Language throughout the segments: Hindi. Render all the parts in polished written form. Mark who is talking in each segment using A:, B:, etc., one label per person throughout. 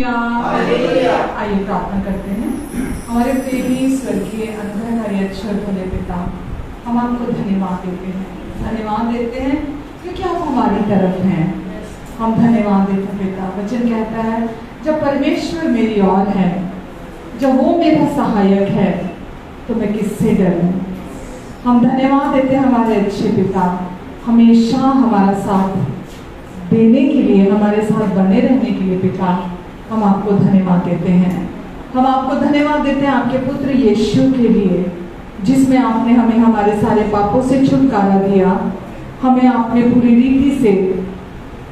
A: आइए प्रार्थना करते हैं। हमारे प्रेमी स्वर्गीय अनुग्रहकारी अच्छे भले पिता, हम आपको धन्यवाद देते हैं क्योंकि आप हमारी तरफ हैं। हम धन्यवाद देते हैं पिता। वचन कहता है जब परमेश्वर मेरी ओर है, जब वो मेरा सहायक है, तो मैं किससे डरूं। हम धन्यवाद देते हैं हमारे अच्छे पिता, हमेशा हमारा साथ देने के लिए, हमारे साथ बने रहने के लिए पिता हम आपको धन्यवाद देते हैं। हम आपको धन्यवाद देते हैं आपके पुत्र यीशु के लिए, जिसमें आपने हमें हमारे सारे पापों से छुटकारा दिया, हमें आपने पूरी रीति से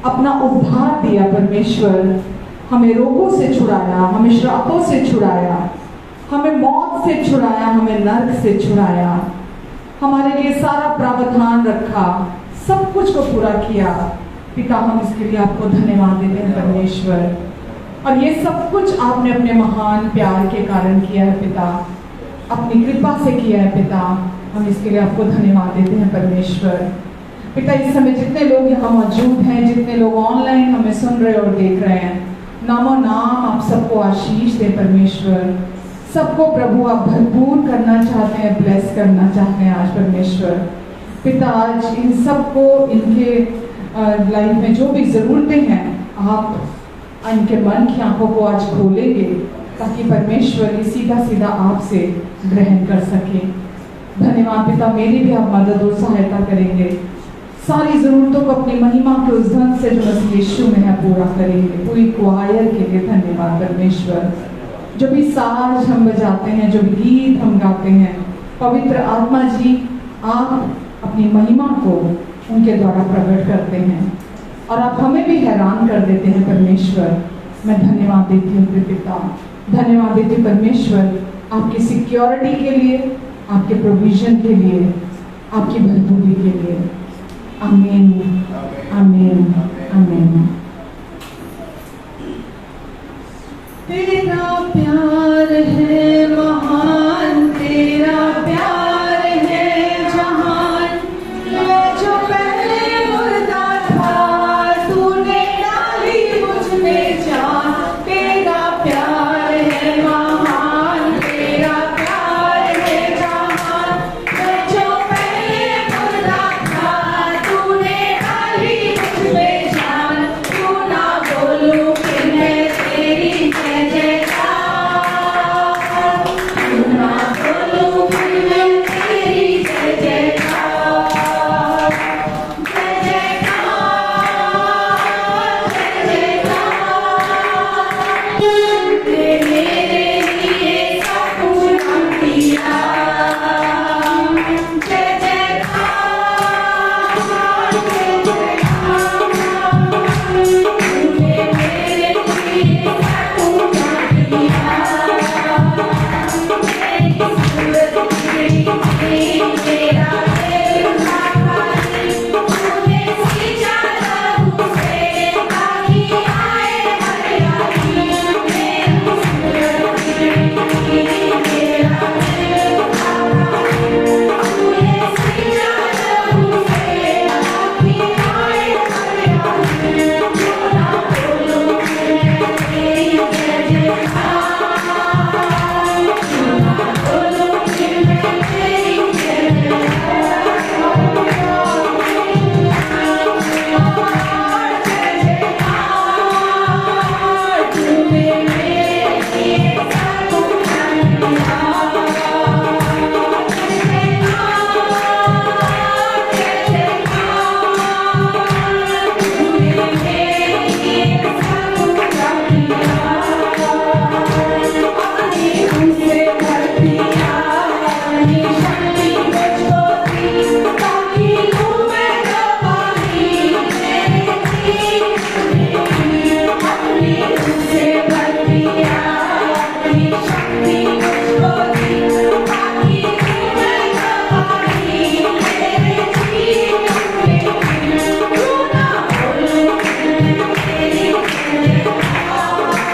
A: अपना उद्धार दिया। परमेश्वर हमें रोगों से छुड़ाया, हमें श्रापों से छुड़ाया, हमें मौत से छुड़ाया, हमें नरक से छुड़ाया, हमारे लिए सारा प्रावधान रखा, सब कुछ को पूरा किया पिता। हम इसके लिए आपको धन्यवाद देते हैं परमेश्वर। और ये सब कुछ आपने अपने महान प्यार के कारण किया है पिता, अपनी कृपा से किया है पिता। हम इसके लिए आपको धन्यवाद देते हैं परमेश्वर। पिता इस समय जितने लोग यहाँ मौजूद हैं, जितने लोग ऑनलाइन हमें सुन रहे और देख रहे हैं, नामों नाम आप सबको आशीष दें परमेश्वर। सबको प्रभु आप भरपूर करना चाहते हैं, ब्लेस करना चाहते हैं आज परमेश्वर। पिता आज इन सबको, इनके लाइफ में जो भी ज़रूरतें हैं, आप इनके मन की आंखों को आज खोलेंगे ताकि परमेश्वर ये सीधा सीधा आपसे ग्रहण कर सके। धन्यवाद पिता, मेरी भी आप मदद और सहायता करेंगे, सारी ज़रूरतों को अपनी महिमा के उस धन से जो मसीह यीशु में है पूरा करेंगे। पूरी क्वायर के लिए धन्यवाद परमेश्वर। जो भी साज हम बजाते हैं, जो भी गीत हम गाते हैं, पवित्र आत्मा जी आप अपनी महिमा को उनके द्वारा प्रकट करते हैं और आप हमें भी हैरान कर देते हैं परमेश्वर। मैं धन्यवाद देती हूँ पिता, धन्यवाद देती हूँ परमेश्वर आपकी सिक्योरिटी के लिए, आपके प्रोविजन के लिए, आपकी भरपूरी के लिए। आमीन, आमीन, आमीन। तेरा प्यार है महान, तेरा प्यार है जहान, मैं जो पहले मुर्दा था तूने डाली मुझ में जान। तेरा प्यार है महान, तेरा प्यार है जहान, मैं जो पहले मुर्दा था तूने डाली मुझ में जान। क्यों ना बोलूं कि मैं तेरी जय जयकार, क्यों ना बोलूं कि मैं तेरी जय जयकार, जय जयकार, तूने मेरे लिए सब कुछ कर दिया। जय जयकार, जय जयकार, तूने मेरे लिए सब कुछ कर दिया। मेरी सूरत तेरी, तेरा दिल था खाली, तूने सींचा लहू से ताकि आए हरियाली। मेरी सूरत तेरी, तेरा दिल था खाली, तूने सींचा लहू से ताकि आए हरियाली। क्यों ना बोलूं कि मैं तेरी जय जयकार, क्यों ना बोलूं कि मैं तेरी जय जयकार, जय जयकार, तूने मेरे लिए सब कुछ कर दिया। जय जयकार, तूने मेरे लिए सब कुछ कर दिया। अपनी उनसे भर दिया, अपनी शक्ति मुझको दी, ताकि लूं मैं जो पानी मेरे जी। अपनी उनसे भर दिया, अपनी शक्ति मुझको दी, ताकि लूं मैं जो पानी मेरे जी। क्यों ना बोलूं कि मैं तेरी जय जयकार,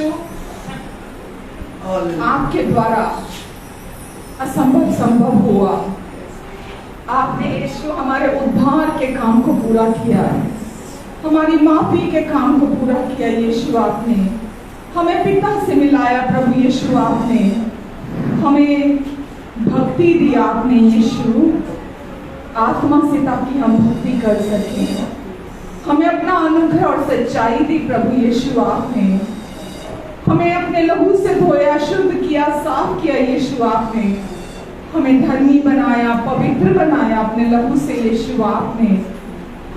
A: यीशु आपके द्वारा असंभव संभव हुआ। आपने यीशु हमारे उद्धार के काम को पूरा किया, हमारी माफी के काम को पूरा किया। यीशु आपने हमें पिता से मिलाया। प्रभु यीशु आपने हमें भक्ति दी। आपने यीशु आत्मा से, ताकि हम भक्ति कर सकें। हमें अपना अनुग्रह और सच्चाई दी। प्रभु यीशु आपने हमें अपने लहू से धोया, शुद्ध किया, साफ किया। यीशु आपने हमें धर्मी बनाया, पवित्र बनाया अपने लहू से। यीशु आपने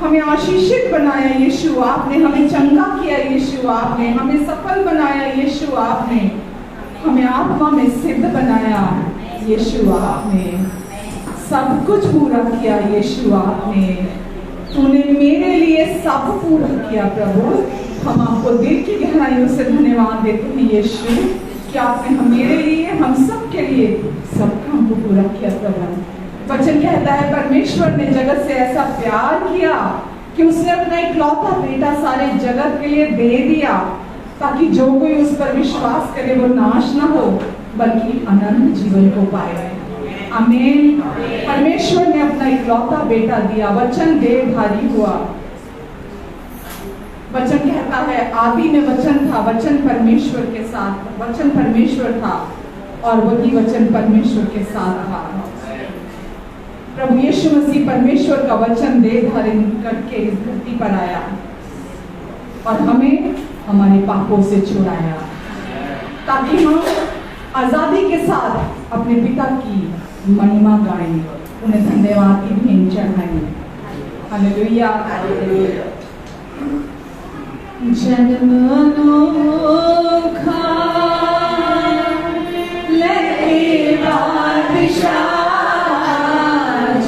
A: हमें आशीषित बनाया। यीशु आपने हमें चंगा किया। यीशु आपने हमें सफल बनाया। यीशु आपने हमें आत्मा में सिद्ध बनाया। यीशु आपने सब कुछ पूरा किया। यीशु आपने, तूने मेरे लिए सब पूरा किया। प्रभु हम आपको दिल की गहराइयों से धन्यवाद देते हैं यीशु कि आपने मेरे लिए, हम सब के लिए सब काम को पूरा किया। प्रभु वचन कहता है परमेश्वर ने जगत से ऐसा प्यार किया कि उसने अपना इकलौता बेटा सारे जगत के लिए दे दिया, ताकि जो कोई उस पर विश्वास करे वो नाश ना हो बल्कि अनंत जीवन को पाए। आमीन। परमेश्वर ने अपना इकलौता बेटा दिया, वचन देहधारी हुआ। वचन कहता है आदि में वचन था, वचन परमेश्वर के साथ, वचन परमेश्वर था और वही वचन परमेश्वर के साथ था। प्रभु यीशु मसीह परमेश्वर का वचन देह धारण करके इस धरती पर आया और हमें हमारे पापों से छुड़ाया, ताकि हम आजादी के साथ अपने पिता की महिमा गाएं, उन्हें धन्यवाद की भेंट चढ़ाएं। हालेलुया। जन्म अनोखा लेके बादशाह,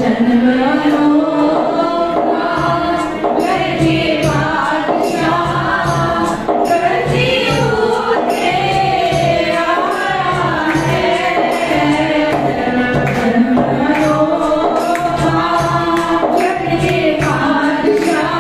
A: जन्म अनोखा लेके बादशाह, करती हूँ तेरा है। जन्म अनोखा लेके बादशाह,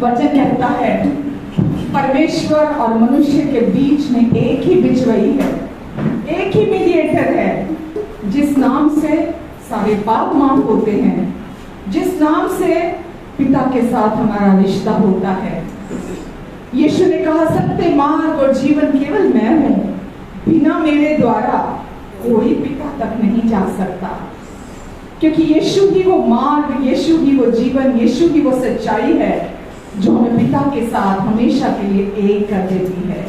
A: वचन कहता है परमेश्वर और मनुष्य के बीच में एक ही बिचवई है, एक ही मीडिएटर है, जिस नाम से सारे पाप माफ होते हैं, जिस नाम से पिता के साथ हमारा रिश्ता होता है। यीशु ने कहा सत्य मार्ग और जीवन केवल मैं हूं, बिना मेरे द्वारा कोई पिता तक नहीं जा सकता। क्योंकि यीशु ही वो मार्ग, यीशु ही वो जीवन, यीशु ही वो सच्चाई है जो हमें पिता के साथ हमेशा के लिए एक कर देती है।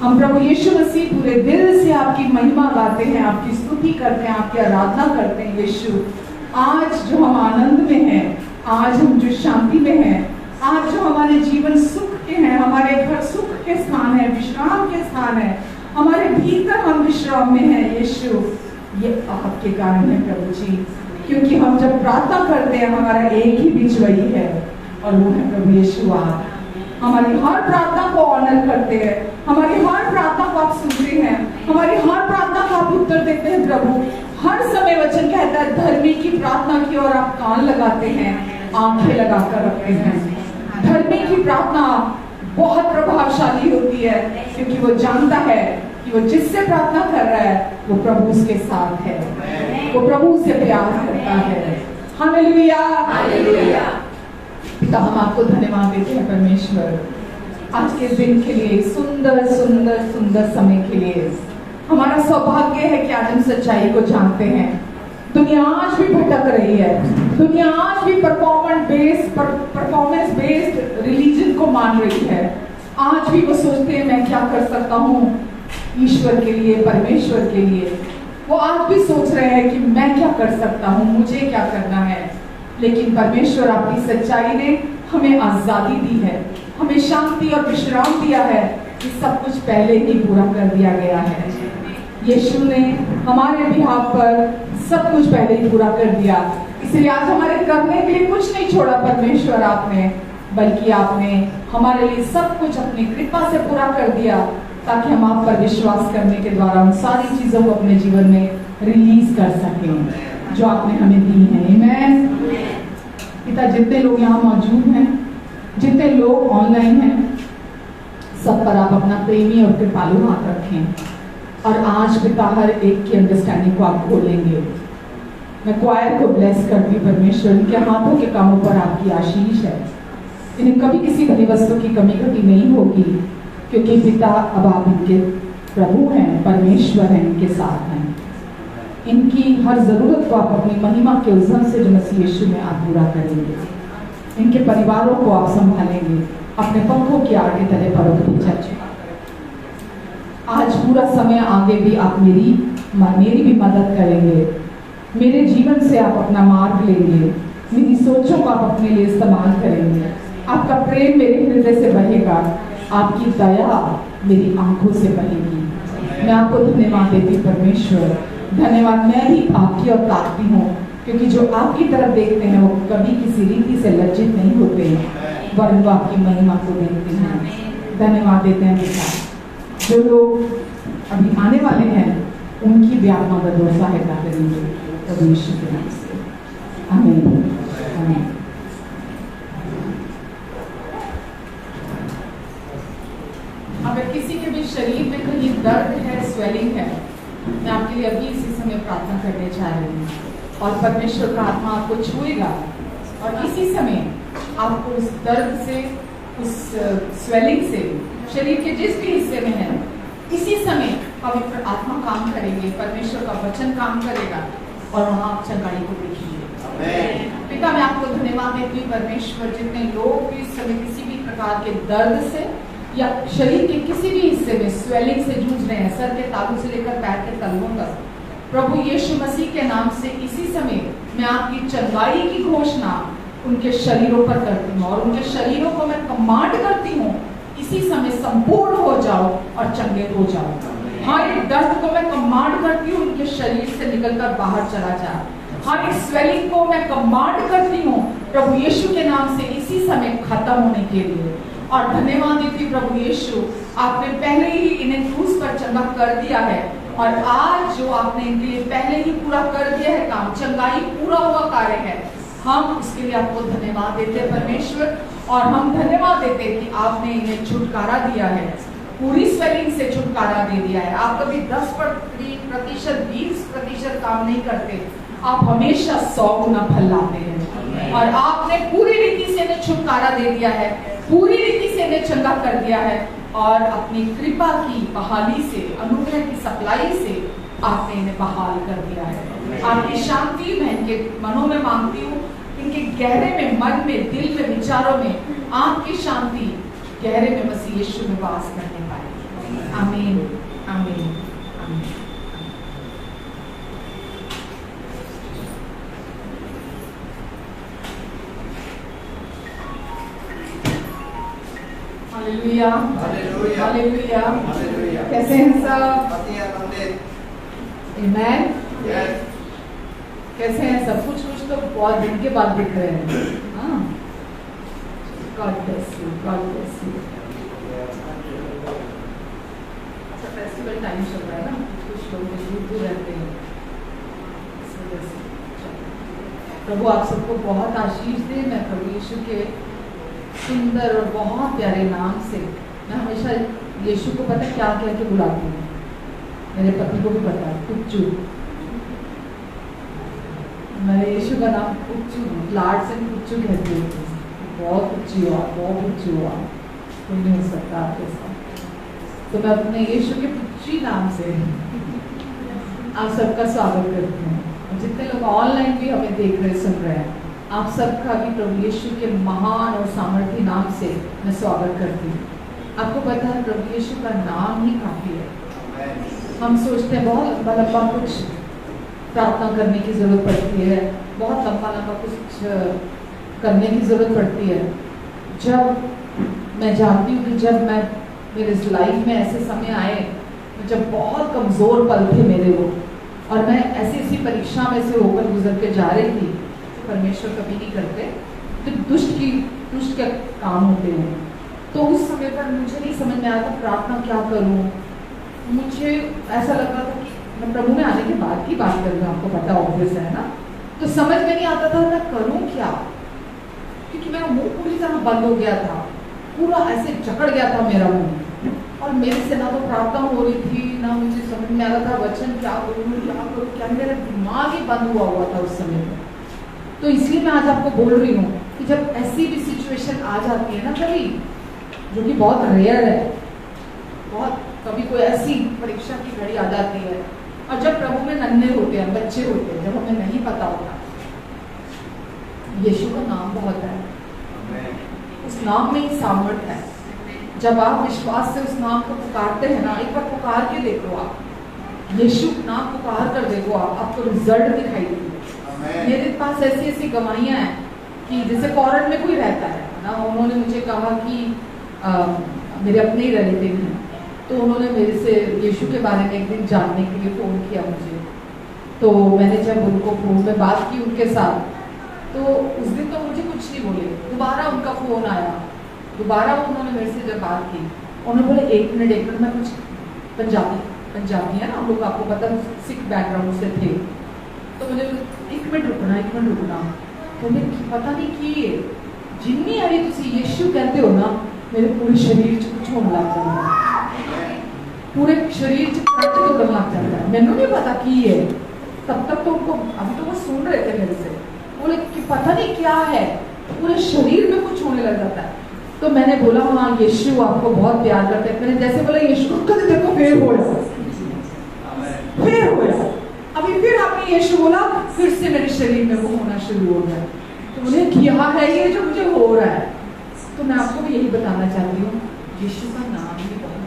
A: हम प्रभु यीशु मसीह पूरे दिल से आपकी महिमा गाते हैं, आपकी स्तुति करते हैं, आपकी आराधना करते हैं। यीशु, आज जो हम आनंद में हैं, आज हम जो शांति में हैं, आज जो हमारे जीवन सुख के हैं, हमारे घर सुख के स्थान है, विश्राम के स्थान है, हमारे भीतर हम विश्राम में हैं। यीशु, ये आपके कारण है प्रभु जी, क्योंकि हम जब प्रार्थना करते हैं हमारा एक ही बिचवई है और वो है प्रभु यीशु। आप हमारी हर प्रार्थना को ऑनर करते हैं, हमारी हर प्रार्थना को आप सुनते हैं, हमारी हर प्रार्थना को आप उत्तर देते हैं प्रभु। हर समय वचन कहता है धर्मी की प्रार्थना की ओर आप कान लगाते हैं, आंखें लगाकर रखते हैं। धर्मी की प्रार्थना बहुत प्रभावशाली होती है, क्योंकि वो जानता है कि वो जिससे प्रार्थना कर रहा है वो प्रभु उसके साथ है, वो प्रभु से प्यार करता है। Hallelujah, hallelujah. पिता, हम आपको धन्यवाद देते हैं परमेश्वर, आज के दिन के लिए, सुंदर सुंदर सुंदर समय के लिए। हमारा सौभाग्य है कि आज हम सच्चाई को जानते हैं। दुनिया आज भी भटक रही है, दुनिया आज भी परफॉर्मेंस बेस्ड रिलीजन को मान रही है। आज भी वो सोचते हैं मैं क्या कर सकता हूँ ईश्वर के लिए, परमेश्वर के लिए। वो आज भी सोच रहे हैं कि मैं क्या कर सकता हूँ, मुझे क्या करना है। लेकिन परमेश्वर आपकी सच्चाई ने हमें आजादी दी है, हमें शांति और विश्राम दिया है कि सब कुछ पहले ही पूरा कर दिया गया है। यीशु ने हमारे बिहाफ पर सब कुछ पहले ही पूरा कर दिया, इसलिए आज हमारे करने के लिए कुछ नहीं छोड़ा परमेश्वर आपने, बल्कि आपने हमारे लिए सब कुछ अपनी कृपा से पूरा कर दिया, ताकि हम आप पर विश्वास करने के द्वारा उन सारी चीजों को अपने जीवन में रिलीज कर सकें जो आपने हमें दी है। आमीन। पिता, जितने लोग यहाँ मौजूद हैं, जितने लोग ऑनलाइन हैं, सब पर आप अपना प्रेमी और कृपालु हाथ रखें और आज पिता हर एक की अंडरस्टैंडिंग को आप खोलेंगे। मैं क्वायर को ब्लेस करती परमेश्वर, इनके हाथों के कामों पर आपकी आशीष है, इन्हें कभी किसी भली वस्तु की कमी घटी नहीं होगी, क्योंकि पिता अब आप इनके प्रभु हैं, परमेश्वर हैं, इनके साथ हैं। इनकी हर जरूरत को आप अपनी महिमा के उज्जवल से जो मसीह यीशु में आप पूरा करेंगे। इनके परिवारों को आप संभालेंगे, अपने पंखों की आड़ के तले पर चर्चा। आज पूरा समय आगे भी आप मेरी भी मदद करेंगे, मेरे जीवन से आप अपना मार्ग लेंगे, मेरी सोचों को आप अपने लिए इस्तेमाल करेंगे। आपका प्रेम मेरे हृदय से बहेगा, आपकी दया मेरी आंखों से बहेगी। मैं आपको धन्यवाद देती परमेश्वर, धन्यवाद मैं भी आपकी और ताकती हूँ, क्योंकि जो आपकी तरफ देखते हैं वो कभी किसी रीति से लज्जित नहीं होते हैं, वरन वो आपकी महिमा को देखते हैं। धन्यवाद देते हैं पिता, जो लोग अभी आने वाले हैं उनकी भी आप मदद और सहायता करेंगे परमेश्वर के नाम से। आमीन, आमीन। अगर किसी के भी शरीर में कहीं दर्द है, स्वेलिंग है, मैं आपके लिए अभी इसी समय प्रार्थना करने जा रही हूँ और परमेश्वर का आत्मा आपको छुएगा और इसी समय आपको उस दर्द से, उस स्वेलिंग से, शरीर के जिस भी हिस्से में है, इसी समय पवित्र आत्मा काम करेंगे, परमेश्वर का वचन काम करेगा और वहाँ आप चंगाई को देखेंगे। पिता, मैं आपको धन्यवाद देती हूँ परमेश्वर, जितने लोग भी इस समय किसी भी प्रकार के दर्द से या शरीर के किसी भी हिस्से में स्वेलिंग से जूझ रहे हैं, सर के तालू से लेकर पैर के तलवों तक, प्रभु यीशु मसीह के नाम से इसी समय मैं आपकी चंगाई की घोषणा उनके शरीरों पर करती हूँ और उनके शरीरों को मैं कमांड करती हूँ इसी समय संपूर्ण हो जाओ और चंगे हो जाओ। हर एक दर्द को मैं कमांड करती हूँ उनके शरीर से निकलकर बाहर चला जाए। हर एक स्वेलिंग को मैं कमांड करती हूँ प्रभु यीशु के नाम से इसी समय खत्म होने के लिए। और धन्यवाद देती प्रभु यीशु, आपने पहले ही इन्हें क्रूस पर चंगा कर दिया है और आज जो आपने इनके लिए पहले ही पूरा कर दिया है काम, चंगाई पूरा हुआ कार्य है, हम उसके लिए आपको धन्यवाद देते हैं परमेश्वर। और हम धन्यवाद देते हैं कि आपने इन्हें छुटकारा दिया है, पूरी स्वेलिंग से छुटकारा दे दिया है। आप कभी 10%, 20% काम नहीं करते, आप हमेशा 100 गुना फल लाते हैं। और आपने पूरी रीति से इन्हें छुटकारा दे दिया है, पूरी रीति से इन्हें चंगा कर दिया है और अपनी कृपा की बहाली से, अनुग्रह की सप्लाई से आपने इन्हें बहाल कर दिया है। आपकी शांति मैं इनके मनों में मांगती हूँ, इनके गहरे में, मन में, दिल में, विचारों में आपकी शांति गहरे में मसीह यीशु में वास करने पाए। आमीन, आमीन, आमीन। Hallelujah, hallelujah. कैसे हैं सब? आमीन। कैसे हैं सब? कुछ तो बहुत दिन के बाद दिख रहे हैं। God bless you, God bless you. अच्छा, फेस्टिवल टाइम चल रहा है ना, कुछ लोग दूर रहते हैं। प्रभु आप सबको बहुत आशीष दे। मैं प्रभु यीशु के सुंदर और बहुत प्यारे नाम से मैं हमेशा यीशु को पता क्या कह के बुलाती हूँ, मेरे पति को भी पता है, कुच्चू। मेरे यीशु का नाम कुच्चू, लाड से कुच्चू कहती हूँ। बहुत ऊंची हुआ, बहुत ऊंची हुआ, कोई नहीं हो सकता आपके साथ। तो मैं अपने यीशु के पुच्ची नाम से आप सबका स्वागत करती हूँ। जितने लोग ऑनलाइन भी हमें देख रहे, सुन रहे हैं, आप सबका भी प्रभु यीशु के महान और सामर्थी नाम से मैं स्वागत करती हूँ। आपको पता है प्रभु यीशु का नाम ही काफी है। हम सोचते हैं बहुत लंबा लंबा कुछ प्रार्थना करने की जरूरत पड़ती है, बहुत लंबा लंबा कुछ करने की जरूरत पड़ती है। जब मैं जानती हूँ कि जब मैं मेरे लाइफ में ऐसे समय आए जब बहुत कमजोर पल थे मेरे वो, और मैं ऐसी परीक्षा में से होकर गुजर के जा रही थी, तो परमेश्वर कभी नहीं करते, तो दुष्ट के काम होते हैं। तो उस समय पर मुझे नहीं समझ में आया था प्रार्थना क्या करूँ। मुझे ऐसा लग रहा था कि मैं प्रभु में आने के बाद की बात कर रही हूँ, आपको पता ऑब्वियस है ना, तो समझ में नहीं आता था मैं करूँ क्या, क्योंकि मेरा मुंह पूरी तरह बंद हो गया था, पूरा ऐसे जकड़ गया था मेरा मुंह, और मेरे से ना तो प्रार्थना हो रही थी, ना मुझे समझ में आ रहा था वचन क्या करूँ, क्या मेरा दिमाग ही बंद हुआ था उस समय में। तो इसलिए मैं आज आपको बोल रही हूँ कि जब ऐसी भी सिचुएशन आ जाती है ना कभी, जो कि बहुत रेयर है, बहुत कभी कोई ऐसी परीक्षा की घड़ी आ जाती है, और जब प्रभु में नन्हे होते हैं, बच्चे होते हैं, जब हमें नहीं पता होता, यीशु का नाम बहुत है, उस नाम में ही सामर्थ्य है। जब आप विश्वास से उस नाम को पुकारते हैं ना, एक बार पुकार के देखो, आप यीशु नाम पुकार कर देखो, आपको रिजल्ट दिखाई देगी। मेरे पास ऐसी ऐसी गवाहियां हैं कि जैसे फॉरेन में कोई रहता है ना, उन्होंने मुझे कहा कि मेरे अपने ही रिलेटिव हैं, तो उन्होंने मेरे से यीशु के बारे में एक दिन जानने के लिए फ़ोन किया मुझे। तो मैंने जब उनको फ़ोन में बात की उनके साथ, तो उस दिन तो मुझे कुछ नहीं बोले, दोबारा उनका फ़ोन आया, दोबारा उन्होंने मेरे से जब बात की, उन्होंने बोले एक मिनट मैं कुछ पंजाबी है ना, हम लोग आपको पता सिख बैकग्राउंड से थे, तो मुझे एक मिनट रुकना, तो मैं पता नहीं कि जिन्नी हारी तुसी यीशु कहते हो ना, मेरे पूरे शरीर च कुछ होने लग जाता है, पूरे शरीर च कट होने लग जाता है, मैंने नहीं पता की है। तब तक तो उनको, अभी तो वो सुन रहे थे मेरे से, बोले कि पता नहीं क्या है, पूरे शरीर में कुछ होने लग जाता है। तो मैंने बोला हाँ यीशु आपको बहुत प्यार करते हैं। मैंने जैसे बोला यीशु को, कभी देखो फिर हो गया, अभी फिर आपने यीशु बोला, फिर से मेरे शरीर में वो होना शुरू हो गया। तो मुझे क्या है ये जो मुझे हो रहा है। तो मैं आपको भी यही बताना चाहती हूँ, यीशु का नाम ही बहुत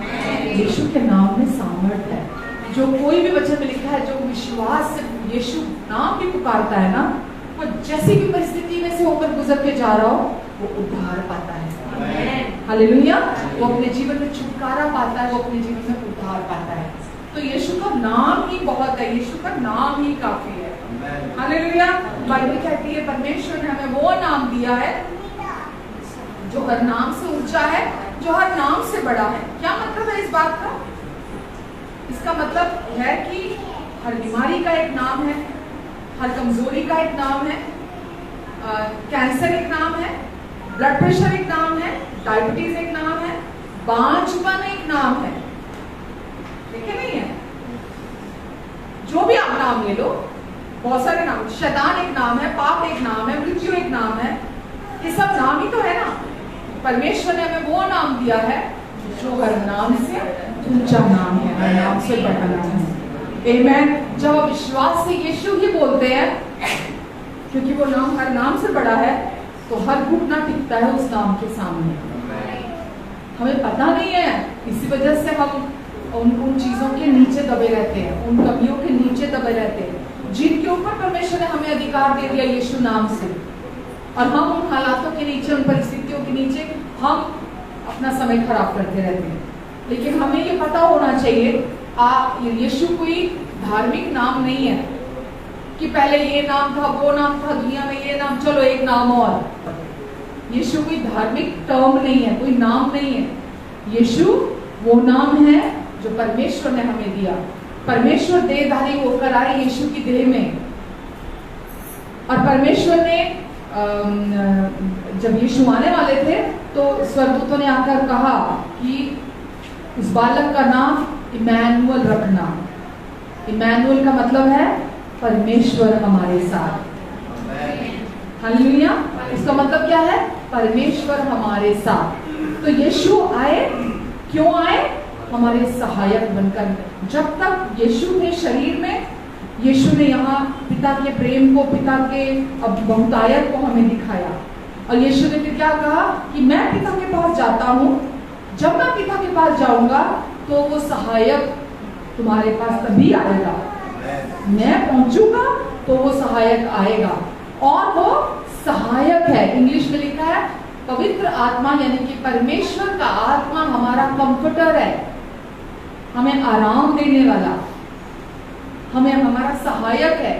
A: है, यीशु के नाम में सामर्थ्य है। जो कोई भी वचन में लिखा है, जो विश्वास से यीशु नाम भी पुकारता है ना, वो जैसी भी परिस्थिति में से होकर गुजर के जा रहा हो, वो उद्धार पाता है। हालेलुया। वो अपने जीवन में छुटकारा पाता है, वो अपने जीवन में उद्धार पाता है। तो यीशु का नाम ही बहुत है, यीशु का नाम ही काफी है। हालेलुया। बाइबल कहती है परमेश्वर ने हमें वो नाम दिया है जो हर नाम से ऊंचा है, जो हर नाम से बड़ा है। क्या मतलब है इस बात का? इसका मतलब है कि हर बीमारी का एक नाम है, हर कमजोरी का एक नाम है, कैंसर एक नाम है, ब्लड प्रेशर एक नाम है, डायबिटीज एक नाम है, बांझपन एक नाम है। ठीक है नहीं है? जो भी आप नाम ले लो, बहुत सारे नाम, शैतान एक नाम है, पाप एक नाम है, मृत्यु एक नाम है, ये सब नाम ही तो है ना। परमेश्वर ने हमें वो नाम दिया है जो हर नाम से ऊंचा नाम है, हर नाम से बड़ा नाम है। आमीन। जब आप विश्वास से यीशु ही बोलते हैं, क्योंकि वो नाम हर नाम से बड़ा है, तो हर घुटना टिकता है उस नाम के सामने। हमें पता नहीं है, इसी वजह से हम उन चीजों के नीचे दबे रहते हैं, उन कमियों के नीचे दबे रहते हैं जिनके ऊपर परमेश्वर ने हमें अधिकार दे दिया यीशु नाम से। और हम उन हालातों के नीचे, उन परिस्थितियों के नीचे हम अपना समय खराब करते रहते हैं। लेकिन हमें ये पता होना चाहिए यीशु कोई धार्मिक नाम नहीं है कि पहले ये नाम था, वो नाम था, दुनिया में ये नाम, चलो एक नाम और। यीशु कोई धार्मिक टर्म नहीं है, कोई नाम नहीं है। यीशु वो नाम है जो परमेश्वर ने हमें दिया। परमेश्वर देहधारी होकर आए यीशु की देह में, और परमेश्वर ने जब यीशु आने वाले थे तो स्वर्गदूतों ने आकर कहा कि उस बालक का नाम इमैनुअल रखना। इमैनुअल का मतलब है परमेश्वर हमारे साथ। हालेलुया। इसका मतलब क्या है? परमेश्वर हमारे साथ। तो यीशु आए, क्यों आए? हमारे सहायक बनकर। जब तक यीशु थे शरीर में, यीशु ने यहाँ पिता के प्रेम को, पिता के बहुतायत को हमें दिखाया। और यीशु ने फिर क्या कहा कि मैं पिता के पास जाता हूँ, जब मैं पिता के पास जाऊंगा तो वो सहायक तुम्हारे पास तभी आएगा। मैं पहुंचूंगा तो वो सहायक आएगा, और वो सहायक है। इंग्लिश में लिखा है पवित्र आत्मा, यानी कि परमेश्वर का आत्मा हमारा कंफर्टर है, हमें आराम देने वाला, हमें हमारा सहायक है।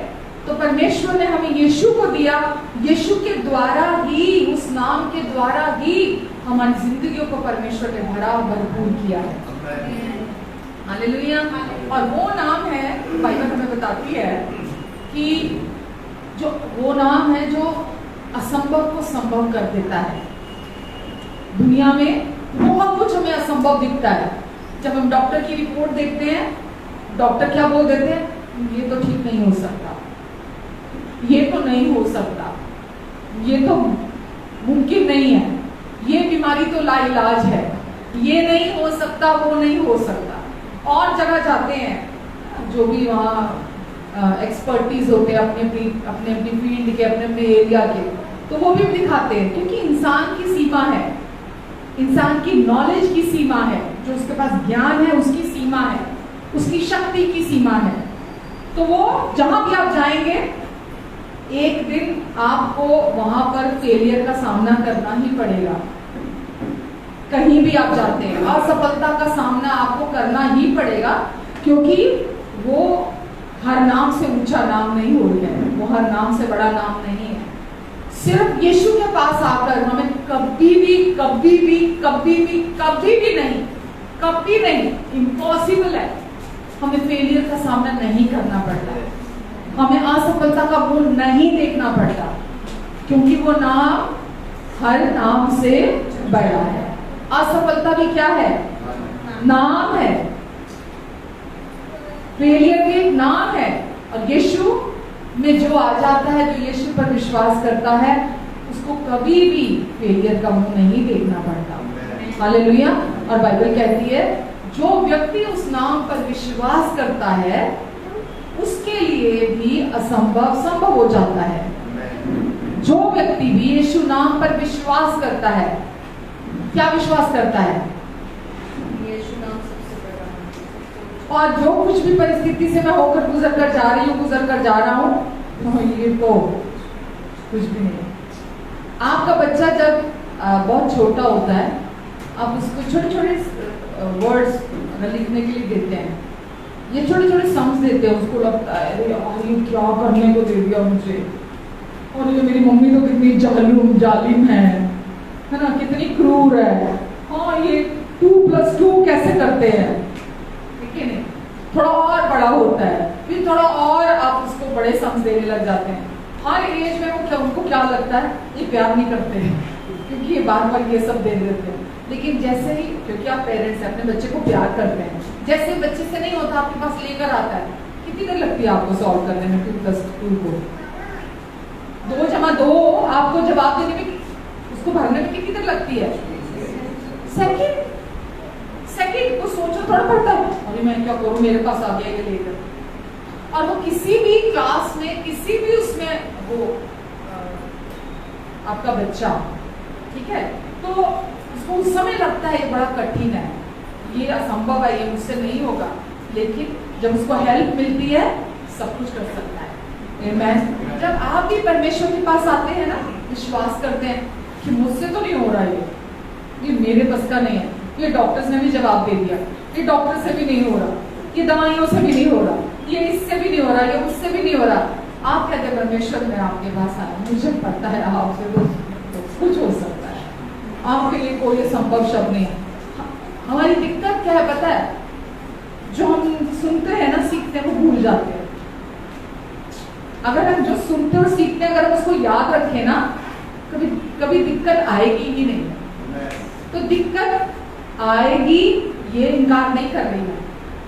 A: तो परमेश्वर ने हमें यीशु को दिया। यीशु के द्वारा ही, उस नाम के द्वारा ही हमारी जिंदगियों को परमेश्वर ने भरा भरपूर किया है। हालेलुया। और वो नाम है, बाइबल हमें बताती है कि जो वो नाम है जो असंभव को संभव कर देता है। दुनिया में बहुत कुछ हमें असंभव दिखता है। जब हम डॉक्टर की रिपोर्ट देखते हैं, डॉक्टर क्या बोल देते हैं? ये तो ठीक नहीं हो सकता, ये तो नहीं हो सकता, ये तो मुमकिन नहीं है, ये बीमारी तो लाइलाज है, ये नहीं हो सकता, वो नहीं हो सकता। और जगह जाते हैं, जो भी वहाँ एक्सपर्टीज होते हैं अपने अपनी फील्ड के, अपने एरिया के, तो वो भी दिखाते हैं। क्योंकि इंसान की सीमा है, इंसान की नॉलेज की सीमा है, जो उसके पास ज्ञान है उसकी सीमा है, उसकी शक्ति की सीमा है। तो वो जहां भी आप जाएंगे, एक दिन आपको वहां पर फेलियर का सामना करना ही पड़ेगा। कहीं भी आप जाते हैं, असफलता का सामना आपको करना ही पड़ेगा, क्योंकि वो हर नाम से ऊंचा नाम नहीं हो रहा है, वो हर नाम से बड़ा नाम नहीं है। सिर्फ यीशु के पास आकर हमें कभी भी कभी भी कभी भी कभी भी नहीं, कभी नहीं, इम्पॉसिबल है, हमें फेलियर का सामना नहीं करना पड़ता, हमें असफलता का मुंह नहीं देखना पड़ता, क्योंकि वो नाम हर नाम से बड़ा है। असफलता भी क्या है? नाम है। फेलियर भी एक नाम है। और यीशु में जो आ जाता है, जो यीशु पर विश्वास करता है, उसको कभी भी फेलियर का मुंह नहीं देखना पड़ता। हालेलुया। और बाइबल कहती है जो व्यक्ति उस नाम पर विश्वास करता है, उसके लिए भी असंभव संभव हो जाता है। जो व्यक्ति भी यीशु नाम पर विश्वास करता है, क्या विश्वास करता है? यीशु नाम सबसे बड़ा। और जो कुछ भी परिस्थिति से मैं होकर गुजर कर जा रही हूँ, गुजर कर जा रहा हूँ, तो ये तो कुछ भी नहीं। आपका बच्चा जब बहुत छोटा होता है आप उसको छोटे छोटे वर्ड्स अगर लिखने के लिए देते हैं, ये छोटे छोटे सम्स देते हैं, उसको लगता है अरे यार ये क्या करने को दे दिया मुझे, और ये मेरी मम्मी तो कितनी जालिम है ना, कितनी क्रूर है, हाँ ये 2+2 कैसे करते हैं, ठीक है नहीं, थोड़ा और बड़ा होता है फिर थोड़ा और आप उसको बड़े सम्स देने लग जाते हैं। हर एज में उनको क्या लगता है ये प्यार नहीं करते हैं, क्योंकि ये बार बार ये सब दे देते हैं। लेकिन जैसे ही, क्योंकि आप पेरेंट्स हैं, अपने बच्चे को प्यार करते हैं, जैसे बच्चे से नहीं होता आपके पास लेकर आता है, कितनी देर लगती है आपको सॉल्व करने में 2+2 को, 2+2 आपको जवाब देने में, उसको भरने में कितनी देर लगती है, सेकंड को सोचो थोड़ा पड़ता है, अरे मैं क्या करूं, मेरे पास आ गया ये लेकर। और वो किसी भी क्लास में, किसी भी उसमें वो आपका बच्चा, ठीक है, तो उसको उस समय लगता है ये बड़ा कठिन है, ये असंभव है, ये मुझसे नहीं होगा, लेकिन जब उसको हेल्प मिलती है सब कुछ कर सकता है। आमीन। जब आप भी परमेश्वर के पास आते हैं ना, विश्वास करते हैं कि मुझसे तो नहीं हो रहा ये मेरे बस का नहीं है, ये डॉक्टर्स ने भी जवाब दे दिया, ये डॉक्टर से भी नहीं हो रहा, ये दवाइयों से भी नहीं हो रहा, ये इससे भी नहीं हो रहा, ये उससे भी नहीं हो रहा, आप कहते हैं परमेश्वर मैं आपके पास आया, मुझे पता है आपसे तो कुछ हो सकता है, आपके लिए कोई असंभव शब्द नहीं है। हमारी दिक्कत क्या है पता है, जो हम सुनते हैं ना, सीखते हैं, वो भूल जाते हैं। अगर हम जो सुनते और सीखते हैं, अगर हम उसको याद रखें ना, कभी कभी दिक्कत आएगी ही नहीं। तो दिक्कत आएगी, ये इनकार नहीं कर रही है,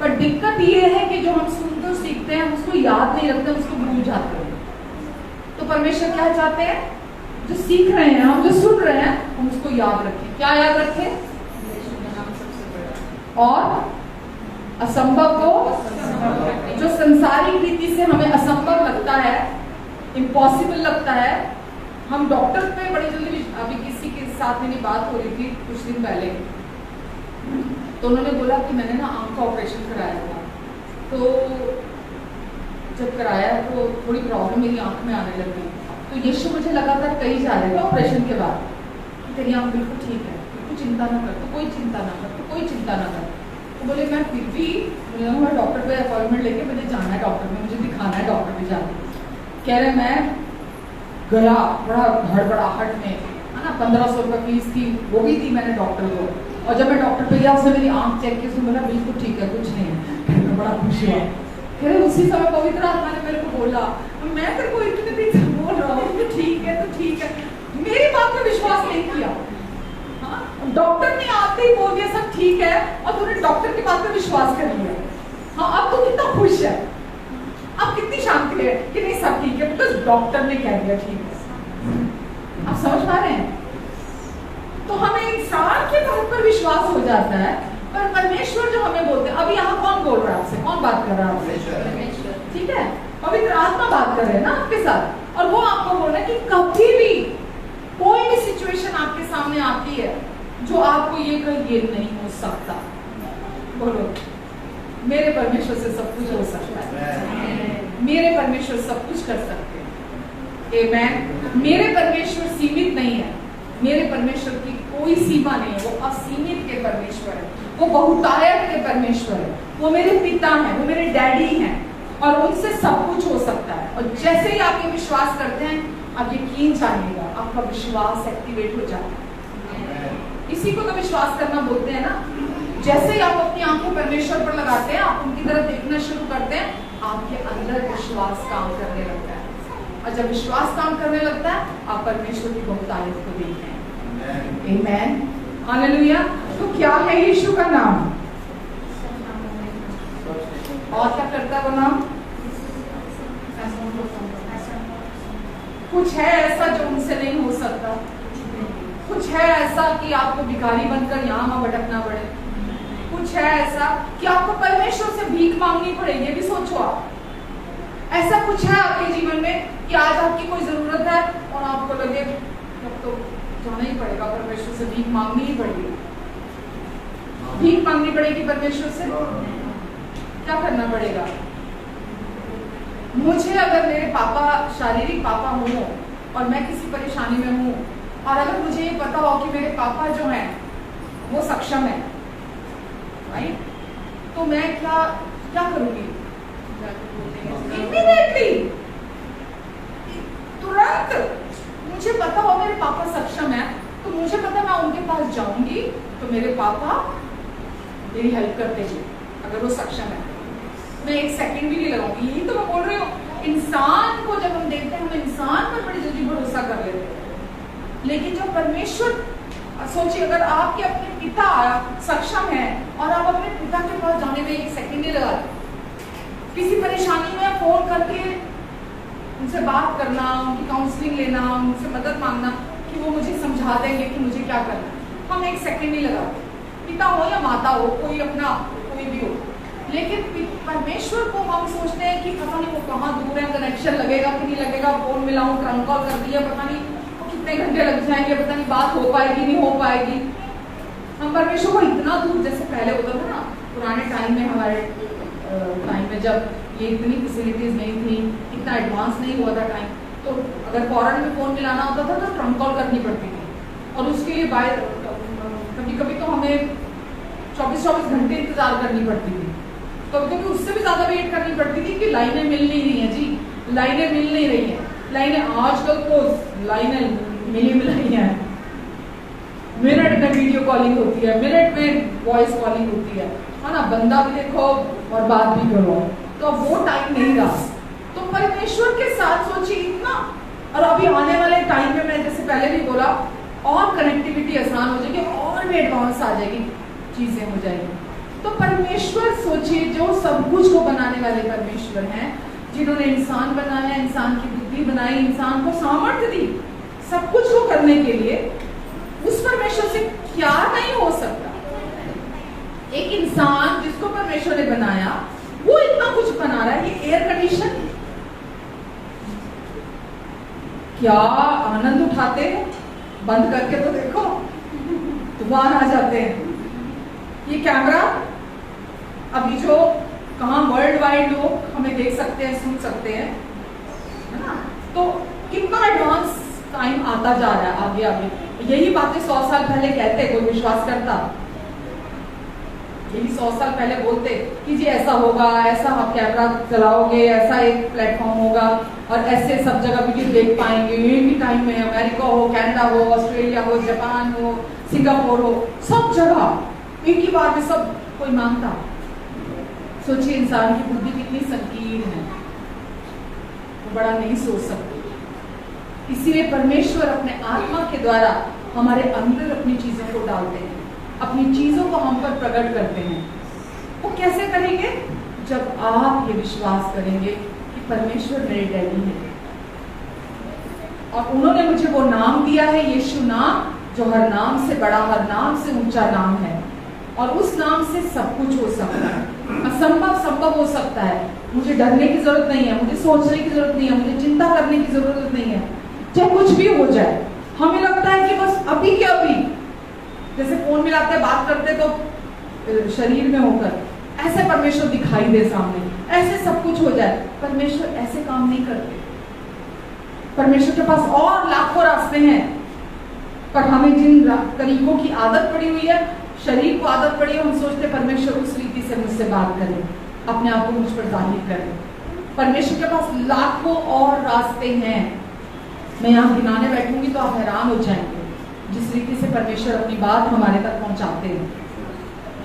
A: पर दिक्कत ये है कि जो हम सुनते और सीखते हैं, हम उसको याद नहीं रखते, हम उसको भूल जाते हैं। तो परमेश्वर क्या चाहते हैं, जो सीख रहे हैं, हम जो सुन रहे हैं, हम उसको याद रखें। क्या याद रखें? और असंभव को, जो संसारिक रीति से हमें असंभव लगता है, इम्पॉसिबल लगता है, हम डॉक्टर पे बड़ी जल्दी, अभी किसी के साथ मेरी बात हो रही थी कुछ दिन पहले, तो उन्होंने बोला कि मैंने ना आंख का ऑपरेशन कराया था, तो जब कराया तो थोड़ी प्रॉब्लम मेरी आंख में आने लगी, तो यीशु मुझे लगातार कही जा रहे थे ऑपरेशन के बाद, तेरी आंख बिल्कुल ठीक है, बिल्कुल चिंता ना कर, तो कोई चिंता ना कर, तो कोई चिंता ना कर। तो बोले मैं फिर भी मैं डॉक्टर पे अपॉइंटमेंट लेके मुझे जाना है, डॉक्टर में मुझे दिखाना है, डॉक्टर पे जाना। कह रहे मैं गया, बड़ा हड़बड़ाहट में, है ना, 1500 रुपये फीस थी, वो भी दी मैंने डॉक्टर को, और जब मैं डॉक्टर पे गया उसने मेरी आंख चेक की, उसने बोला बिल्कुल ठीक है, कुछ नहीं है, मैं बड़ा खुश हुआ। कह रहे उसी समय पवित्र आत्मा ने मेरे को बोला, मैं तेरे को इतने दिन से बोल रहा हूँ तो ठीक है, तो ठीक है, मेरी बात पर विश्वास नहीं किया। डॉक्टर ने आते ही बोल दिया सब ठीक है, और तूने डॉक्टर की बात पर विश्वास कर लिया। हाँ, अब तू कितना खुश है, अब कितनी शांति है कि नहीं सब ठीक है, बिकॉज डॉक्टर ने कह दिया ठीक है। आप समझ पा रहे हैं? तो हमें इंसान के बात पर विश्वास हो जाता है, पर परमेश्वर जो हमें बोलते हैं, अभी यहाँ कौन बोल रहा है आपसे, कौन बात कर रहा है आपसे? ठीक है, पवित्र आत्मा बात कर रहे हैं ना आपके साथ, और वो आपको बोल रहे हैं कि कभी भी कोई भी सिचुएशन आपके सामने आती है जो आपको ये कहे ये नहीं हो सकता, बोलो मेरे परमेश्वर से सब कुछ हो सकता है, मेरे परमेश्वर सब कुछ कर सकते हैं। आमीन। मेरे परमेश्वर सीमित नहीं है, मेरे परमेश्वर की कोई सीमा नहीं है, वो असीमित के परमेश्वर है, वो बहुतायत के परमेश्वर है, वो मेरे पिता हैं, वो मेरे डैडी हैं, और उनसे सब कुछ हो सकता है। और जैसे ही आप ये विश्वास करते हैं, आप यकीन जानिएगा आपका विश्वास एक्टिवेट हो जाता है। इसी को तो विश्वास करना बोलते हैं ना। जैसे ही आप अपनी आंखें परमेश्वर पर लगाते हैं, आप उनकी तरफ देखना शुरू करते हैं, आपके अंदर विश्वास काम करने लगता है, और जब विश्वास काम करने लगता है, आप परमेश्वर की बहुतायत को देखते हैं। आमीन, हालेलुया। तो क्या है यीशु का नाम, और क्या करता है वो नाम? कुछ है ऐसा जो उनसे नहीं हो सकता, कुछ है ऐसा कि आपको भिखारी बनकर यहाँ भटकना पड़े, कुछ है ऐसा कि आपको परमेश्वर से भीख मांगनी पड़े, ये भी सोचो आप। ऐसा कुछ है आपके जीवन में कि आज आपकी कोई जरूरत है और आपको लगे अब तो जाना ही पड़ेगा, परमेश्वर से भीख मांगनी ही पड़ेगी, भीख मांगनी पड़ेगी परमेश्वर से। क्या करना पड़ेगा? मुझे अगर मेरे पापा शारीरिक पापा हो और मैं किसी परेशानी में हूँ, और अगर मुझे ये पता हो कि मेरे पापा जो हैं वो सक्षम है, राइट? तो मैं क्या क्या करूंगी? इमीडिएटली, तुरंत मुझे पता हो मेरे पापा सक्षम है, तो मुझे पता मैं उनके पास जाऊंगी तो मेरे पापा मेरी हेल्प करते हैं अगर वो सक्षम है। मैं एक सेकंड भी नहीं लगाऊंगी। यही तो मैं बोल रही हूँ, इंसान को जब हम देखते हैं हम इंसान पर बड़ी जल्दी भरोसा कर लेते हैं, लेकिन जब परमेश्वर, सोचिए अगर आपके अपने पिता सक्षम है और आप अपने पिता के पास जाने में एक सेकंड नहीं लगाते, किसी परेशानी में फोन करके उनसे बात करना, उनकी काउंसलिंग लेना, उनसे मदद मांगना कि वो मुझे समझा देंगे कि मुझे क्या करना है, हम एक सेकंड नहीं लगाते। पिता हो या माता हो, कोई अपना कोई भी हो, लेकिन परमेश्वर को हम सोचते हैं कि पता नहीं वो कहाँ दूर है, कनेक्शन लगेगा कि नहीं लगेगा, फोन मिलाऊं, ट्रंक कॉल कर दिया, पता नहीं वो कितने घंटे लग जाएंगे, पता नहीं बात हो पाएगी नहीं हो पाएगी। हम परमेश्वर को इतना दूर, जैसे पहले होता था ना पुराने टाइम में, हमारे टाइम में जब ये इतनी फैसिलिटीज नहीं थी, इतना एडवांस नहीं हुआ था टाइम, तो अगर फॉरेन में फोन मिलाना होता था तो ट्रंक कॉल करनी पड़ती थी, और उसके लिए कभी कभी तो हमें 24-24 घंटे इंतजार करनी पड़ती थी, कभी कभी उससे भी ज्यादा वेट करनी पड़ती थी कि लाइनें मिल नहीं रही हैं जी, लाइनें मिल नहीं रही हैं। लाइनें आजकल तो लाइनें मिली मिलाई हैं, मिनट में वीडियो कॉलिंग होती है, मिनट में वॉइस कॉलिंग होती है ना, बंदा भी देखो और बात भी करो, तो वो टाइम नहीं रहा। तो परमेश्वर के साथ सोचिए इतना, और अभी आने वाले टाइम में मैं जैसे पहले भी बोला, और कनेक्टिविटी आसान हो जाएगी और भी एडवांस आ जाएगी, चीजें हो जाएगी। तो परमेश्वर सोचिए, जो सब कुछ को बनाने वाले परमेश्वर हैं, जिन्होंने इंसान बनाया, इंसान की बुद्धि बनाई, इंसान को सामर्थ्य दी सब कुछ को करने के लिए, उस परमेश्वर से क्या नहीं हो सकता। एक इंसान जिसको परमेश्वर ने बनाया, वो इतना कुछ बना रहा है। ये एयर कंडीशन, क्या आनंद उठाते हैं, बंद करके तो देखो तूफान आ जाते हैं। ये कैमरा, अभी जो कहाँ वर्ल्ड वाइड लोग हमें देख सकते हैं, सुन सकते हैं, है ना, तो कितना एडवांस टाइम आता जा रहा है आगे आगे। यही बातें 100 साल पहले कहते, कोई विश्वास करता? यही 100 साल पहले बोलते कि जी ऐसा होगा, ऐसा आप कैमरा चलाओगे, ऐसा एक प्लेटफॉर्म होगा और ऐसे सब जगह वीडियो देख पाएंगे। एक ही टाइम में अमेरिका हो, कनाडा हो, ऑस्ट्रेलिया हो, जापान हो, सिंगापुर हो, सब जगह एक ही बार में सब कोई मांगता। सोचिए इंसान की बुद्धि कितनी संकीर्ण है, वो बड़ा नहीं सोच सकती। इसीलिए परमेश्वर अपने आत्मा के द्वारा हमारे अंदर अपनी चीजों को डालते हैं, अपनी चीजों को हम पर प्रकट करते हैं। वो कैसे करेंगे? जब आप ये विश्वास करेंगे कि परमेश्वर मेरे डैडी है और उन्होंने मुझे वो नाम दिया है, यीशु नाम, जो हर नाम से बड़ा, हर नाम से ऊंचा नाम है, और उस नाम से सब कुछ हो सकता है, असंभव संभव हो सकता है। मुझे डरने की जरूरत नहीं है, मुझे सोचने की जरूरत नहीं है, मुझे चिंता करने की जरूरत नहीं है, चाहे कुछ भी हो जाए। हमें लगता है कि बस अभी क्या अभी, जैसे फोन मिलाते हैं, बात करते तो शरीर में होकर ऐसे परमेश्वर दिखाई दे सामने, ऐसे सब कुछ हो जाए। परमेश्वर ऐसे काम नहीं करते। परमेश्वर के पास और लाखों रास्ते हैं, पर हमें जिन तरीकों की आदत पड़ी हुई है, शरीर को आदत पड़ी है, हम सोचते परमेश्वर उस रीति से मुझसे बात करें, अपने आप को मुझ पर जाहिर करें। परमेश्वर के पास लाखों और रास्ते हैं। मैं यहाँ गिनाने बैठूंगी तो आप हैरान हो जाएंगे जिस रीति से परमेश्वर अपनी बात हमारे तक पहुंचाते हैं।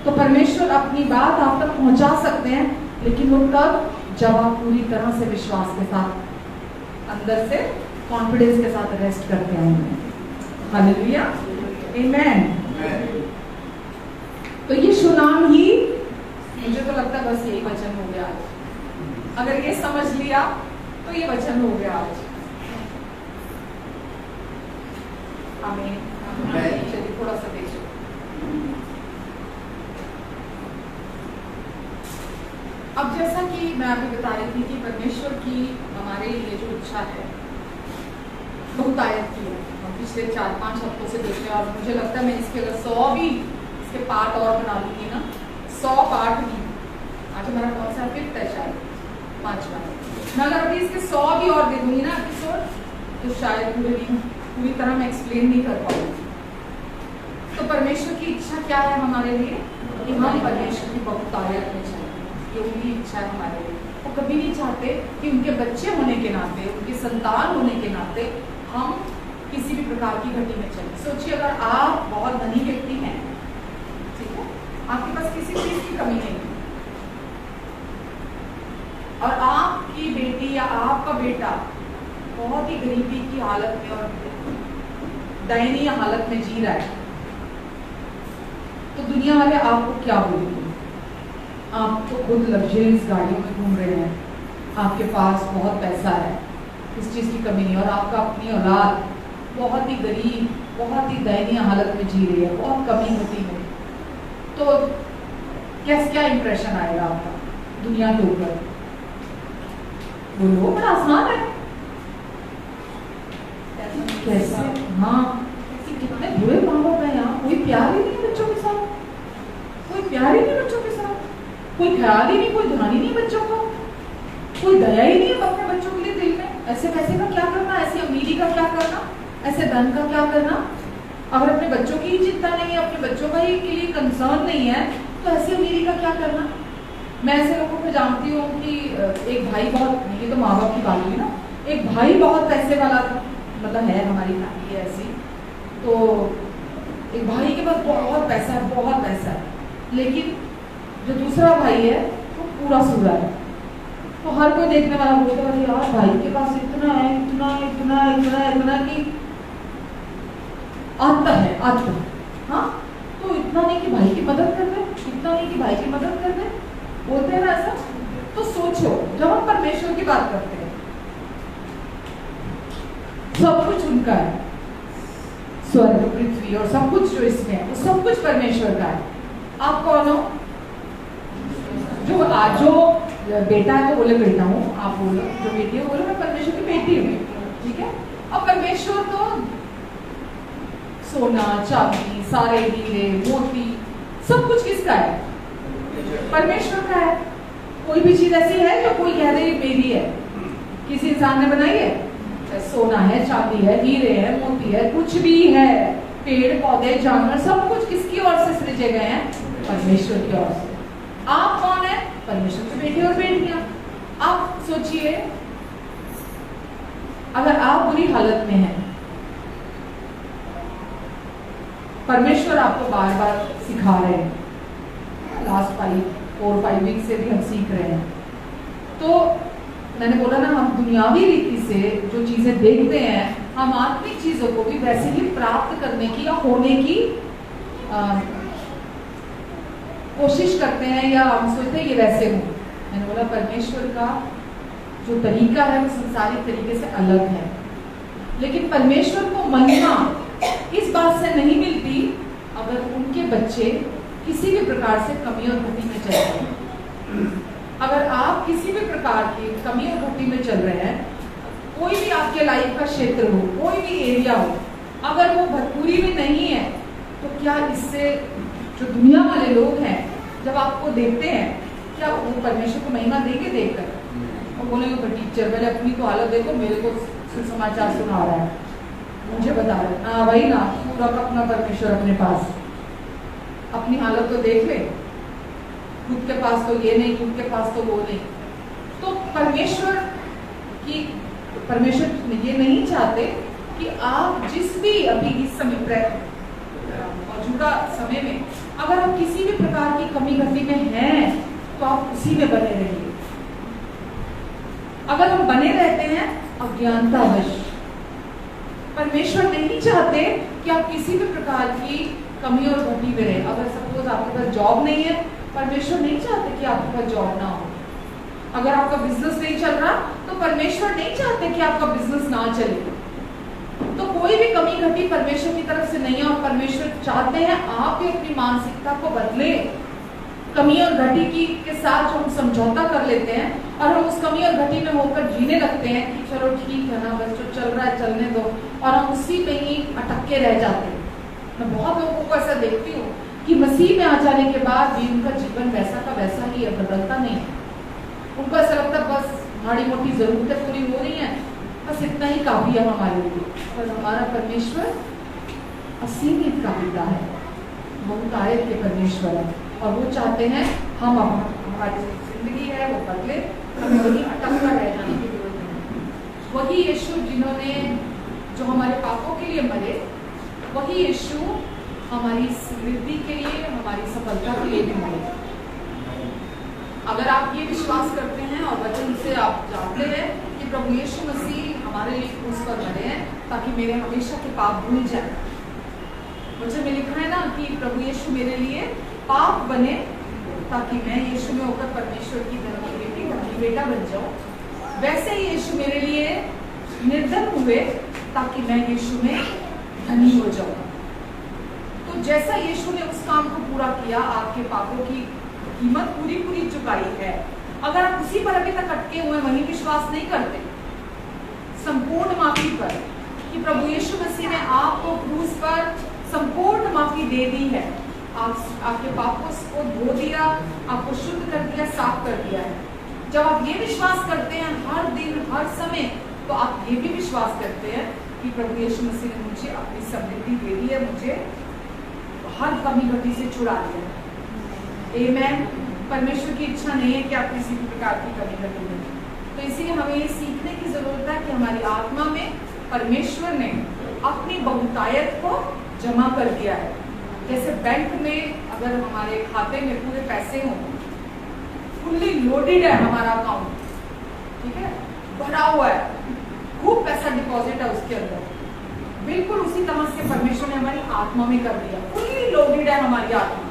A: तो परमेश्वर अपनी बात आप तक पहुंचा सकते हैं, लेकिन वो तब जब आप पूरी तरह से विश्वास के साथ, अंदर से कॉन्फिडेंस के साथ रेस्ट करते हैं। हालेलुया, आमेन। तो यीशु नाम ही, मुझे तो लगता है बस यही वचन हो गया आज। अगर ये समझ लिया तो ये वचन हो गया आज। आमीन। चलिए थोड़ा सा देखिए, अब जैसा कि मैं अभी बता रही थी कि परमेश्वर की हमारे लिए जो इच्छा है बहुतायत की है। हम पिछले 4-5 हफ्तों से देख रहे हैं, और मुझे लगता है मैं इसके अगर 100 भी इसके पार्ट और बना लूंगी ना, 100 पार्ट भी, आज हमारा कौन सा 5th है, शायद 5वां, मैं अगर अभी इसके 100 भी और दे दूंगी ना एपिसोड, तो शायद पूरी तरह मैं एक्सप्लेन नहीं कर पाऊंगी। तो परमेश्वर की इच्छा क्या है हमारे लिए? कि हम परमेश्वर की बहुतायत में चलें। ये उनकी इच्छा है हमारे लिए। वो कभी नहीं चाहते कि उनके बच्चे होने के नाते, उनके संतान होने के नाते हम किसी भी प्रकार की घटी में चलें। सोचिए, अगर आप बहुत धनी व्यक्ति हैं, ठीक है, आपके पास किसी चीज की कमी नहीं है, और आपकी बेटी या आपका बेटा बहुत ही गरीबी की हालत में और दयनीय हालत में जी रहा है, तो दुनिया वाले आपको क्या बोलेंगे? आप तो खुद लग्जरियस गाड़ियों में घूम रहे हैं, आपके पास बहुत पैसा है, इस चीज़ की कमी नहीं, और आपका अपनी औलाद बहुत ही गरीब, बहुत ही दयनीय हालत में जी रही है, बहुत कमी होती है, तो क्या इंप्रेशन आएगा आपका दुनिया के ऊपर? बोलो, बड़ा आसान है। कैसे? हाँ, कितने बुरे माँ बाप है यहाँ। कोई प्यार ही नहीं है बच्चों के साथ, कोई प्यार ही नहीं बच्चों के साथ, कोई ख्याल ही नहीं, कोई ध्यान ही नहीं बच्चों को, कोई दया ही नहीं है अपने बच्चों के लिए दिल में। ऐसे पैसे का क्या करना, ऐसी अमीरी का क्या करना, ऐसे धन का क्या करना? अगर अपने बच्चों की ही चिंता नहीं है, अपने बच्चों का ही के लिए कंसर्न नहीं है, तो ऐसी अमीरी का क्या करना? मैं ऐसे लोगों को जानती हूँ कि एक भाई बहुत, ये तो माँ बाप की बात हुई ना, एक भाई बहुत पैसे वाला था, मतलब है, हमारी फैमिली ऐसी, तो एक भाई के पास बहुत पैसा है, बहुत पैसा है, लेकिन जो दूसरा भाई है वो पूरा सूरा है। तो हर कोई देखने वाला बोलता है, यार भाई के पास इतना है, इतना इतना इतना इतना कि आता है, आता। हाँ, तो इतना नहीं कि भाई की मदद कर दे, इतना नहीं कि भाई की मदद कर दे, बोलते हैं ना ऐसा। तो सोचो, जब हम परमेश्वर की बात करते हैं, सब कुछ उनका है, स्वर्ग पृथ्वी और सब कुछ जो इसमें है वो सब कुछ परमेश्वर का है। आप कौन हो? जो बेटा है तो बोले बेटा हूँ, आप बोलो जो बेटी है बोलो मैं परमेश्वर की बेटी हूँ, ठीक है। और परमेश्वर तो सोना चांदी, सारे हीरे मोती, सब कुछ किसका है? परमेश्वर का है। कोई भी चीज ऐसी है जो कोई कह दे मेरी है? किसी इंसान ने बनाई है? सोना है, चांदी है, हीरे है, मोती है, कुछ भी है, पेड़ पौधे जानवर, सब कुछ किसकी ओर से सृजे गए हैं? परमेश्वर की ओर से। आप कौन है? परमेश्वर की बेटी और बेटियां। आप सोचिए, अगर आप बुरी हालत में हैं, परमेश्वर आपको बार बार सिखा रहे हैं, लास्ट 4-5 वीक से भी हम सीख रहे हैं। तो मैंने बोला ना, हम दुनियावी रीति से जो चीजें देखते हैं, हम आत्मिक चीजों को भी वैसे ही प्राप्त करने की या होने की कोशिश करते हैं, या हम सोचते हैं ये वैसे हो। मैंने बोला परमेश्वर का जो तरीका है वो संसारिक तरीके से अलग है, लेकिन परमेश्वर को महिमा इस बात से नहीं मिलती अगर उनके बच्चे किसी भी प्रकार से कमी और घटी में चल रहे हैं। अगर आप किसी भी प्रकार की कमी और घटी में चल रहे हैं, कोई भी आपके लाइफ का क्षेत्र हो, कोई भी एरिया हो, अगर वो भरपूरी में नहीं है, तो क्या इससे जो दुनिया वाले लोग हैं जब आपको देखते हैं, क्या वो परमेश्वर को महिमा देंगे? देखकर और बोलेंगे टीचर पहले अपनी तो हालत देखो, मेरे को समाचार सुना रहा है, मुझे बता रहे, हाँ भाई ना, पूरा अपना परमेश्वर अपने पास, अपनी हालत तो देख ले, खुद के पास तो ये नहीं, खुद के पास तो वो नहीं। तो परमेश्वर ये नहीं चाहते कि आप जिस भी अभी इस समय मौजूदा समय में अगर आप किसी भी प्रकार की कमी घटी में हैं, तो आप उसी में बने रहिए। अगर हम बने रहते हैं अज्ञानतावश, परमेश्वर नहीं चाहते कि आप किसी भी प्रकार की कमी और घटी में रहे। अगर सपोज आपके पास जॉब नहीं है, परमेश्वर नहीं चाहते कि आपके पास जॉब ना हो। अगर आपका बिजनेस नहीं चल रहा, तो परमेश्वर नहीं चाहते कि आपका बिजनेस ना चले। तो कोई भी कमी घटी परमेश्वर की तरफ से नहीं है, और परमेश्वर चाहते हैं आप भी अपनी मानसिकता को बदले। कमी और घटी के साथ जो हम समझौता कर लेते हैं और हम उस कमी और घटी में होकर जीने लगते हैं कि चलो ठीक है ना, बस जो चल रहा है चलने दो, और हम उसी में ही अटक के रह जाते हैं। मैं बहुत लोगों को ऐसा देखती हूँ कि मसीह में आ जाने के बाद भी उनका जीवन वैसा का वैसा ही है, बदलता नहीं है। उनको ऐसा लगता है बस हमारी मोटी जरूरतें पूरी हो रही हैं, बस इतना ही काफी है हमारे लिए। पर हमारा परमेश्वर असीमित का पिता है, बहुतायत के परमेश्वर है और वो चाहते हैं हम हमारी जिंदगी है वो बदले, हमें वही अटक कर रह जाने की जरूरत नहीं। वही यीशु जिन्होंने जो हमारे पापों के लिए मरे, वही यीशु हमारी समृद्धि के लिए, हमारी सफलता के लिए भी मरे। अगर आप ये विश्वास करते हैं और वचन से आप जानते हैं कि प्रभु यीशु मसीह हमारे लिए क्रूस पर मरे हैं ताकि मेरे हमेशा के पाप भूल जाए। वचन में लिखा है ना कि प्रभु यीशु मेरे लिए पाप बने ताकि मैं यीशु में होकर परमेश्वर की धर्मी बेटी, धर्मी बेटा बन जाऊं। वैसे ही यीशु मेरे लिए निर्धन हुए ताकि मैं यीशु में धनी हो जाऊं। तो जैसा यीशु ने उस काम को पूरा किया, आपके पापों की कीमत पूरी पूरी चुकाई है। अगर आप उसी पर अभी तक अटके हुए वहीं विश्वास नहीं करते संपूर्ण माफी पर कि प्रभु यीशु मसीह ने आपको क्रूस पर संपूर्ण माफी दे दी है, आपके पापों को धो दिया, आपको शुद्ध कर दिया, साफ कर दिया है। जब आप ये विश्वास करते हैं हर दिन हर समय, तो आप ये भी विश्वास करते हैं कि प्रभु यीशु मसीह ने मुझे अपनी समृद्धि दे दी है, मुझे हर कमी घटी से छुड़ा दिया है। आमेन। परमेश्वर की इच्छा नहीं है कि आप किसी भी प्रकार की कमी घटी में, तो इसीलिए हमें ये सीखने की जरूरत है कि हमारी आत्मा में परमेश्वर ने अपनी बहुतायत को जमा कर दिया है। जैसे बैंक में अगर हमारे खाते में पूरे पैसे हों, फुल्ली लोडेड है हमारा अकाउंट, ठीक है, भरा हुआ है, खूब पैसा डिपॉजिट है उसके अंदर, बिल्कुल उसी तरह से परमेश्वर ने हमारी आत्मा में कर दिया। फुल्ली लोडेड है हमारी आत्मा,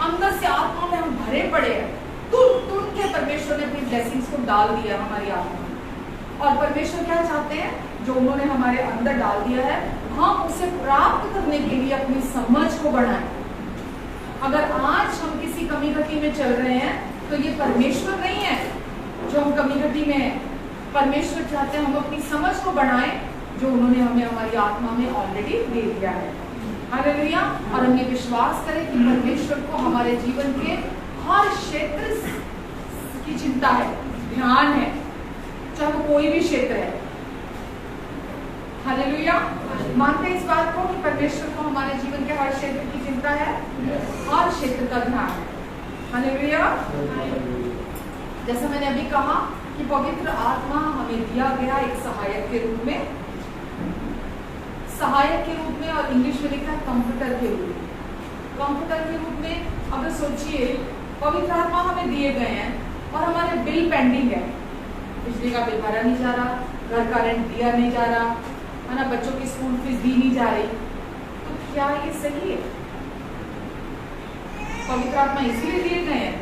A: अंदर से आत्मा में हम भरे पड़े हैं। तुन के परमेश्वर ने अपनी ब्लेसिंग्स को डाल दिया हमारी आत्मा में। और परमेश्वर क्या चाहते हैं, जो उन्होंने हमारे अंदर डाल दिया है, हम उसे प्राप्त करने के लिए अपनी समझ को बढ़ाएं। अगर आज हम किसी कमी घटी में चल रहे हैं तो ये परमेश्वर नहीं है जो हम कमी घटी में है। परमेश्वर चाहते हैं हम अपनी समझ को बढ़ाएं जो उन्होंने हमें हमारी आत्मा में ऑलरेडी दे दिया है। हालेलुया। और हम ये विश्वास करें कि परमेश्वर को हमारे जीवन के हर क्षेत्र की चिंता है, ध्यान है, चाहे वो कोई भी क्षेत्र है। हालेलुया। मानते हैं इस बात को कि परमेश्वर को हमारे जीवन के हर क्षेत्र की चिंता है, हर क्षेत्र का ध्यान है। हालेलुया। जैसा मैंने अभी कहा कि पवित्र आत्मा हमें दिया गया एक सहायक के रूप में, सहायक के रूप में, और इंग्लिश में लिखा है कंफर्टर के रूप में। कंफर्टर के रूप में अगर सोचिए, पवित्र आत्मा हमें दिए गए हैं और हमारे बिल पेंडिंग है, बिजली का बिल भरा नहीं जा रहा, घर का रेंट दिया नहीं जा रहा है ना, बच्चों की स्कूल फीस दी नहीं जा रही, तो क्या ये सही है? पवित्र आत्मा इसलिए दिए गए हैं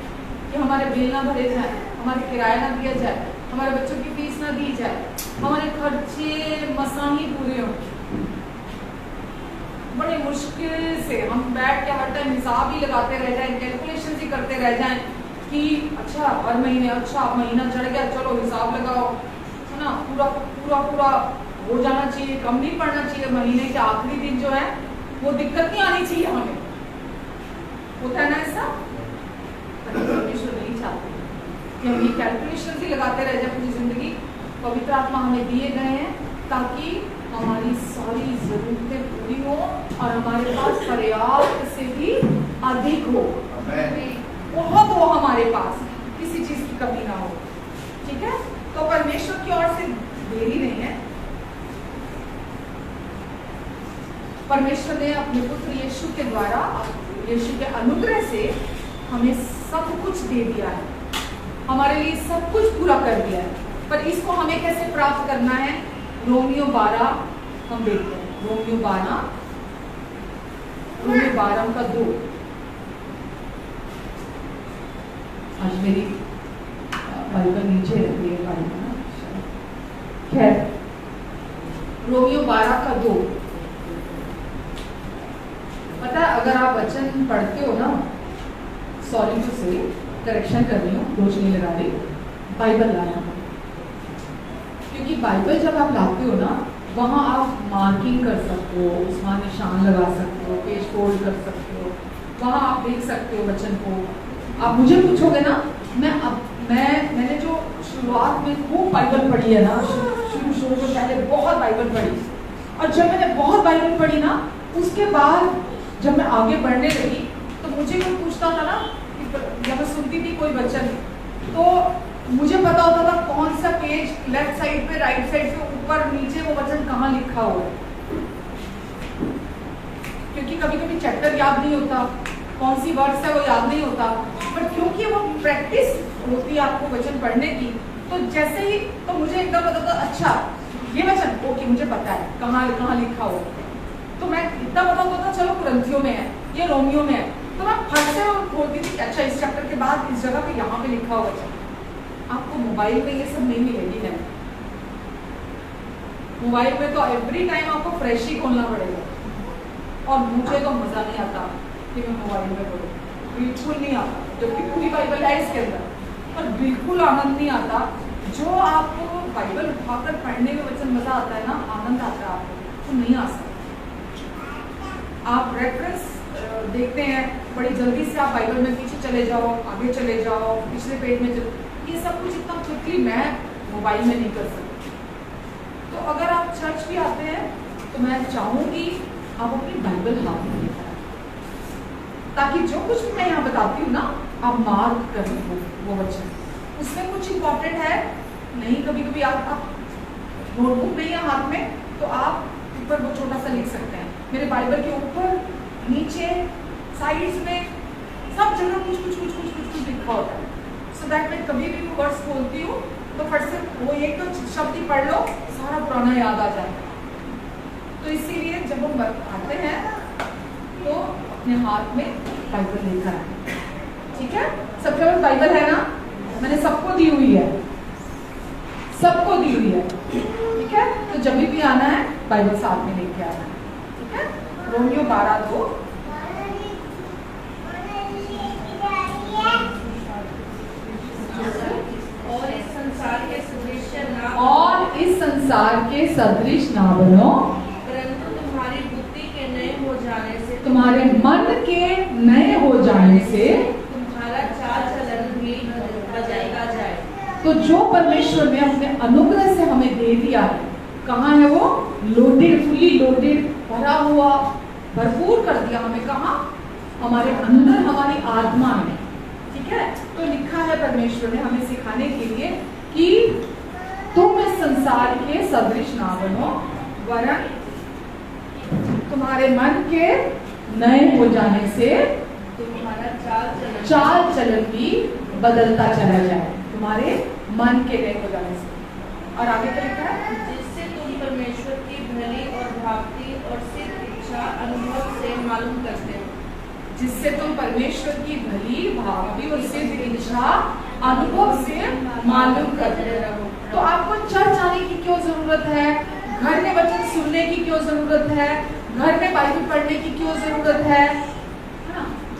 A: कि हमारे बिल ना भरे जाए, हमारे किराया ना दिया जाए, हमारे बच्चों की फीस ना दी जाए, हमारे खर्चे मसा ही पूरे हों। बड़े मुश्किल से हम बैठ के हर टाइम हिसाब ही लगाते रह जाएं, कैलकुलेशन ही करते रह जाएं कि अच्छा हर महीने, अच्छा महीना चढ़ गया, चलो हिसाब लगाओ, है ना, पूरा पूरा पूरा हो जाना चाहिए, कम नहीं पड़ना चाहिए। महीने के आखिरी दिन जो है वो दिक्कत नहीं आनी चाहिए हमें, होता है ना ऐसा? परमेश्वर नहीं चाहते कि हम ये कैलकुलेशन ही लगाते रह जाए पूरी जिंदगी। पवित्र आत्मा हमें दिए गए हैं ताकि हमारी सारी जरूरतें पूरी हो और हमारे पास पर्याप्त से भी अधिक हो, बहुत हो हमारे पास, किसी चीज की कमी ना हो। ठीक है, तो परमेश्वर की ओर से देरी नहीं है। परमेश्वर ने अपने पुत्र यीशु के द्वारा, यीशु के अनुग्रह से हमें सब कुछ दे दिया है, हमारे लिए सब कुछ पूरा कर दिया है। पर इसको हमें कैसे प्राप्त करना है? रोमियो 12 हम देखते हैं। रोमियो 12 का 2। आज मेरी बाइबल नीचे रहती है बाइबल, खैर रोमियो 12 का 2। पता है, अगर आप वचन पढ़ते हो ना, सॉरी टू से करेक्शन कर रही हूँ, दोष नहीं लगा रही, बाइबल लाया, क्योंकि बाइबल जब आप लाते हो ना, वहाँ आप मार्किंग कर सकते हो, उसमें निशान लगा सकते हो, पेज फोल्ड कर सकते हो, वहाँ आप देख सकते हो वचन को। आप मुझे पूछोगे ना, मैंने जो शुरुआत में खूब बाइबल पढ़ी है ना, शुरू में पहले बहुत बाइबल पढ़ी, और जब मैंने बहुत बाइबल पढ़ी ना, उसके बाद जब मैं आगे बढ़ने लगी मुझे कोई पूछता था ना कि जब मैं सुनती थी कोई वचन, तो मुझे पता होता था कौन सा पेज लेफ्ट साइड पे, राइट साइड पे, ऊपर नीचे वो वचन कहाँ लिखा हुआ है, क्योंकि कभी कभी चैप्टर याद नहीं होता, कौन सी वर्ड्स है वो याद नहीं होता, बट क्योंकि वो प्रैक्टिस होती है आपको वचन पढ़ने की, तो जैसे ही तो मुझे एकदम पता था, अच्छा ये वचन ओके मुझे पता है कहाँ कहाँ लिखा हो, तो मैं इतना पता होता था चलो कुरिन्थियों में है, ये रोमियो में है, तो मैं फट से बोलती थी कि अच्छा इस चैप्टर के बाद इस जगह पे यहाँ पे लिखा हुआ वचन। आपको मोबाइल में ये सब नहीं मिलेगी ना, मोबाइल में तो एवरी टाइम आपको फ्रेश ही खोलना पड़ेगा, और मुझे तो मजा नहीं आता कि मैं मोबाइल में पढ़ूं, बिल्कुल नहीं आता, जबकि पूरी बाइबल है इसके अंदर, पर बिल्कुल आनंद नहीं आता। जो आपको बाइबल उठाकर पढ़ने में वचन मजा आता है ना, आनंद आता है आपको, तो नहीं आ सकता। आप रेफरेंस देखते हैं, बड़ी जल्दी से आप बाइबल में पीछे चले जाओ, आगे चले जाओ, पिछले पेज में चलो, ये सब कुछ इतना क्विकली मैं मोबाइल में नहीं कर सकती। तो अगर आप चर्च भी आते हैं तो मैं चाहूंगी आप अपनी बाइबल हाथ में लेकर आए, ताकि जो कुछ भी मैं यहाँ बताती हूँ ना, आप मार्क करें वो वचन, उसमें कुछ इंपॉर्टेंट है नहीं। कभी कभी आप नोटबुक नहीं है हाथ में, तो आप ऊपर वो छोटा सा लिख सकते हैं। मेरे बाइबल के ऊपर, नीचे, साइड्स में सब जगह कुछ कुछ कुछ कुछ कुछ कुछ लिखा होता है, सो दैट मैं कभी भी वो वर्ड्स बोलती हूँ तो फट से वो एक तो शब्द ही पढ़ लो, सारा पुराना याद आ जाता है। तो इसीलिए जब हम आते हैं तो अपने हाथ में बाइबल लेकर आए, ठीक है। सबके पास बाइबल है ना, मैंने सबको दी हुई है, सबको दी हुई है, ठीक है। तो जब भी आना है बाइबल साथ में लेके आना है, ठीक है। रोमियो 12:2
B: और इस संसार के
A: सदृश ना बनो,
B: परंतु तुम्हारी बुद्धि के नए हो जाने से,
A: तुम्हारे मन के नए हो जाने से
B: तुम्हारा चाल चलन भी बदलता जाए।
A: तो जो परमेश्वर ने अपने अनुग्रह से हमें दे दिया है, कहाँ है वो? लोडेड, फुली लोडेड, भरा हुआ, भरपूर कर दिया हमें। कहाँ? हमारे अंदर, हमारी आत्मा में, ठीक है। तो लिखा है परमेश्वर ने हमें सिखाने के लिए कि तुम इस संसार के सदृश ना बनो, वरन तुम्हारे मन के नए हो जाने से
B: तुम्हारा
A: चाल चलन भी बदलता चला जाए, तुम्हारे मन के नए हो जाने से। और आगे क्या लिखा है?
B: जिससे तुम परमेश्वर की भली और भावती और सिद्ध इच्छा अनुभव से मालूम करते हो।
A: जिससे तुम परमेश्वर की भली, भावती और सिद्ध इच्छा अनुभव से मालूम करते रहो। तो आपको चर्च आने की क्यों जरूरत है? घर में वचन सुनने की क्यों जरूरत है? घर में बाइबल पढ़ने की क्यों जरूरत है?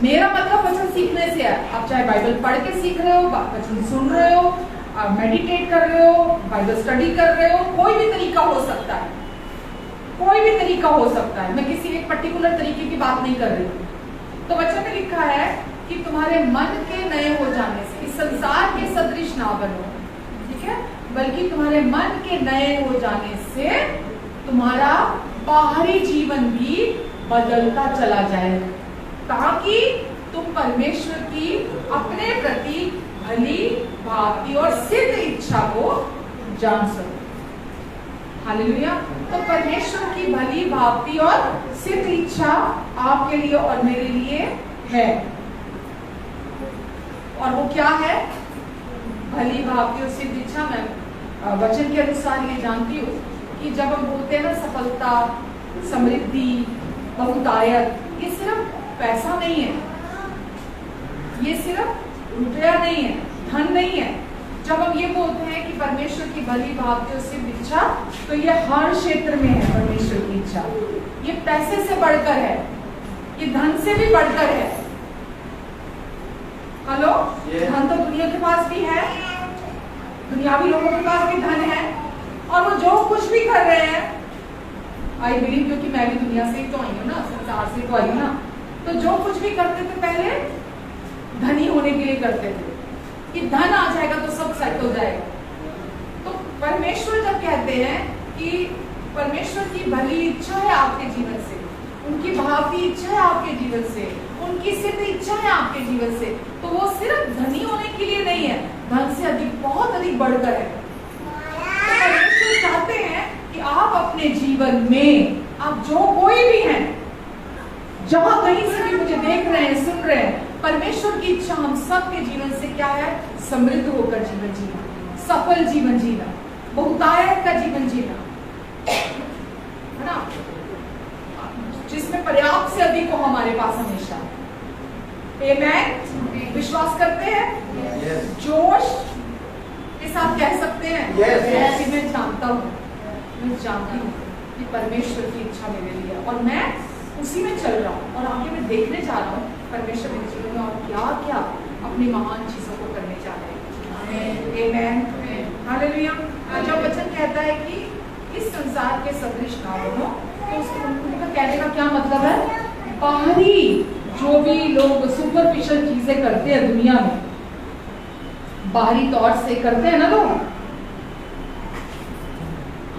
A: मेरा मतलब वचन सीखने से है। आप चाहे बाइबल पढ़ के सीख रहे हो, वचन सुन रहे हो, मेडिटेट कर रहे हो, बाइबल स्टडी कर रहे हो, कोई भी तरीका हो सकता है, कोई भी तरीका हो सकता है। मैं किसी एक पर्टिकुलर तरीके की बात नहीं कर रही हूँ। तो वचन में लिखा है कि तुम्हारे मन के नए हो जाने से, इस संसार के सदृश ना बनो, ठीक है, बल्कि तुम्हारे मन के नए हो जाने से तुम्हारा बाहरी जीवन भी बदलता चला जाए, ताकि तुम परमेश्वर की अपने प्रति भली, भावती और सिद्ध इच्छा को जान सको। हालेलुया। तो परमेश्वर की भली, भावती और सिद्ध इच्छा आपके लिए और मेरे लिए है। और वो क्या है? भली, भावती और सिद्ध इच्छा। मैं वचन के अनुसार ये जानती हूँ कि जब हम बोलते हैं ना सफलता, समृद्धि, बहुतायत, ये सिर्फ पैसा नहीं है, ये सिर्फ रुपया नहीं है, धन नहीं है। जब हम ये बोलते हैं कि परमेश्वर की भली, भावती और सिद्ध इच्छा, तो ये हर क्षेत्र में है परमेश्वर की इच्छा। ये पैसे से बढ़कर है, ये धन से भी बढ़कर है। हेलो, धन तो दुनिया के पास भी है, दुनियावी लोगों के पास भी धन है, और वो जो कुछ भी कर रहे हैं, आई बिलीव, क्योंकि मैं भी दुनिया से ही तो आई हूँ ना, संसार से तो आई हूँ ना, तो जो कुछ भी करते थे पहले धनी होने के लिए करते थे कि धन आ जाएगा तो सब सेट हो जाएगा। तो परमेश्वर जब कहते हैं कि परमेश्वर की भली इच्छा है आपके जीवन से, उनकी भावती इच्छा है आपके जीवन से, उनकी सिद्ध इच्छा है आपके जीवन से, तो वो सिर्फ धनी होने के लिए नहीं है, धन से अधिक, बहुत अधिक बढ़कर है। तो परमेश्वर चाहते हैं कि आप अपने जीवन में, आप जो कोई भी हैं, जहां कहीं से भी मुझे देख रहे हैं, सुन रहे हैं, परमेश्वर की इच्छा हम सब के जीवन से क्या है? समृद्ध होकर जीवन जीना, सफल जीवन जीना, बहुतायत का जीवन जीना, है ना, जिसमें पर्याप्त से अधिक हो हमारे पास हमेशा। आमेन। विश्वास करते हैं? जोश के साथ कह सकते हैं कि मैं जानता हूँ, मैं जानती हूँ कि परमेश्वर की इच्छा मेरे लिए, और मैं उसी में चल रहा हूँ, और आगे मैं देखने जा रहा हूँ परमेश्वर मेरे जीवन में और क्या क्या अपनी महान चीजों को करने जा रहे हैं। आमेन। हालेलुया। जब वचन कहता है कि इस संसार के सदृश ना बनो, तो उनका कहने का क्या मतलब है? बाहरी जो भी लोग सुपरफिशियल चीजें करते हैं दुनिया में, बाहरी तौर से करते हैं ना लोग,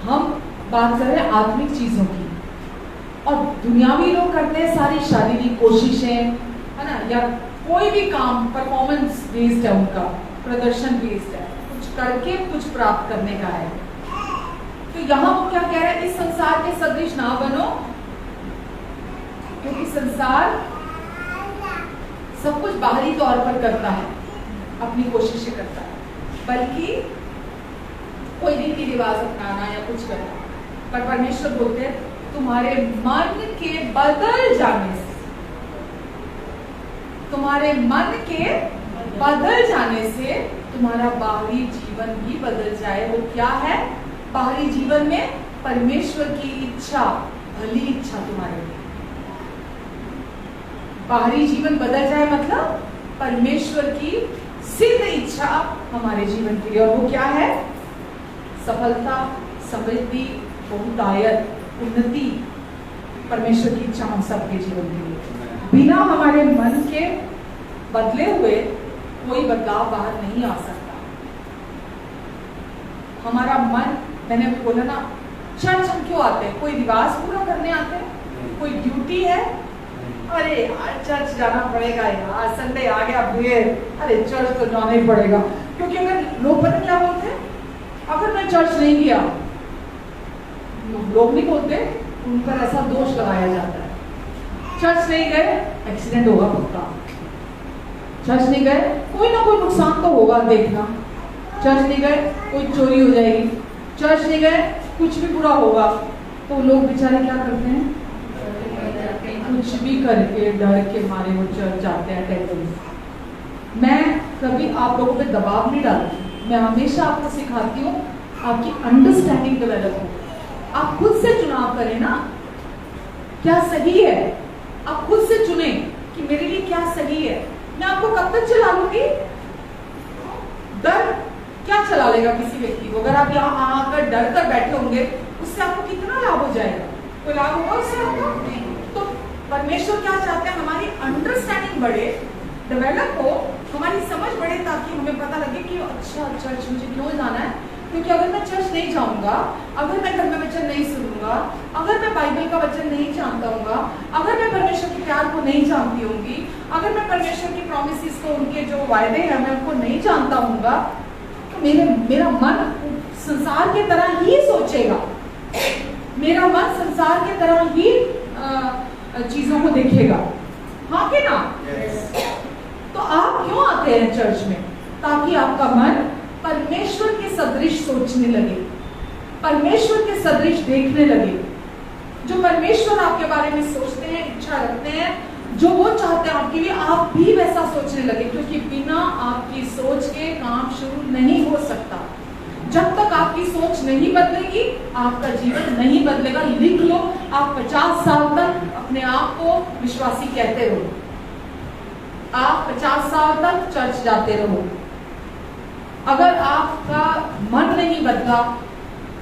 A: हम बात कर रहे हैं आत्मिक चीजों की, और दुनियावी लोग करते हैं सारी शारीरिक कोशिशें, है ना, या कोई भी काम परफॉर्मेंस बेस्ड है, उनका प्रदर्शन बेस्ड है, कुछ करके कुछ प्राप्त करने का है। तो यहाँ वो क्या कह रहे हैं? इस संसार के सदृश ना बनो, क्योंकि संसार सब कुछ बाहरी तौर पर करता है, अपनी कोशिशें करता है, बल्कि कोई रीति रिवाज अपनाना या कुछ करना, पर परमेश्वर बोलते हैं तुम्हारे मन के बदल जाने से, तुम्हारे मन के बदल जाने से तुम्हारा बाहरी जीवन भी बदल जाए। वो क्या है? बाहरी जीवन में परमेश्वर की इच्छा, भली इच्छा तुम्हारे लिए। बाहरी जीवन बदल जाए मतलब परमेश्वर की सिद्ध इच्छा हमारे जीवन के लिए, और वो क्या है? सफलता, समृद्धि, बहुतायत, उन्नति, परमेश्वर की इच्छा हम सबके जीवन के लिए। बिना हमारे मन के बदले हुए कोई बदलाव बाहर नहीं आ सकता। हमारा मन, मैंने बोला ना, चर्च हम क्यों आते हैं? कोई रिवाज पूरा करने आते हैं, कोई ड्यूटी है, अरे यार चर्च जाना पड़ेगा यार, संडे आ गया फिर, अरे चर्च तो जाना ही पड़ेगा। क्योंकि अगर लोग पता क्या बोलते हैं, अगर मैं चर्च नहीं गया, लोग नहीं बोलते, उन पर ऐसा दोष लगाया जाता है, चर्च नहीं गए एक्सीडेंट होगा पक्का, चर्च नहीं गए कोई ना कोई नुकसान तो होगा देखना, चर्च नहीं गए कोई चोरी हो जाएगी, चर्च नहीं गए कुछ भी बुरा होगा। तो लोग बेचारे क्या करते हैं? कुछ भी करके डर के मारे वो चर्च जाते हैं टेंपल। मैं कभी आप लोगों पे दबाव नहीं डालती, मैं हमेशा आपको सिखाती हूँ आपकी अंडरस्टैंडिंग डेवलप हो। आप खुद से चुनाव करें ना, क्या सही है, आप खुद से चुने कि मेरे लिए क्या सही है। मैं आपको कब तक चला लूंगी? डर क्या चला लेगा किसी व्यक्ति को? अगर आप यहाँ आकर डर कर बैठे होंगे, उससे आपको कितना लाभ हो जाएगा? कोई लाभ होगा उससे आपको? तो परमेश्वर क्या चाहते हैं? हमारी अंडरस्टैंडिंग बढ़े, डेवलप हो, हमारी समझ बढ़े, ताकि हमें पता लगे कि अच्छा चर्च मुझे क्यों जाना है। क्योंकि अगर मैं चर्च नहीं जाऊंगा, अगर मैं घर में वचन नहीं सुनूंगा, अगर मैं बाइबल का वचन नहीं जानता हूँगा, अगर मैं परमेश्वर के प्यार को नहीं जानती होंगी, अगर मैं परमेश्वर की प्रॉमिसेस को, उनके जो वायदे हैं, मैं उनको नहीं जानता हूँगा, तो मेरा मन संसार की तरह ही सोचेगा, मेरा मन संसार की तरह ही चीजों को देखेगा। हाँ कि ना? तो आप क्यों आते हैं चर्च में? ताकि आपका मन परमेश्वर के सदृश सोचने लगे, परमेश्वर के सदृश देखने लगे। जो परमेश्वर आपके बारे में सोचते हैं, इच्छा रखते हैं, जो वो चाहते हैं आपके लिए, आप भी वैसा सोचने लगे। क्योंकि बिना आपकी सोच के काम शुरू नहीं हो सकता। जब तक आपकी सोच नहीं बदलेगी, आपका जीवन नहीं बदलेगा। लिख लो, आप 50 साल तक अपने आप को विश्वासी कहते रहो, आप 50 साल तक चर्च जाते रहो। अगर आपका मन नहीं बदला,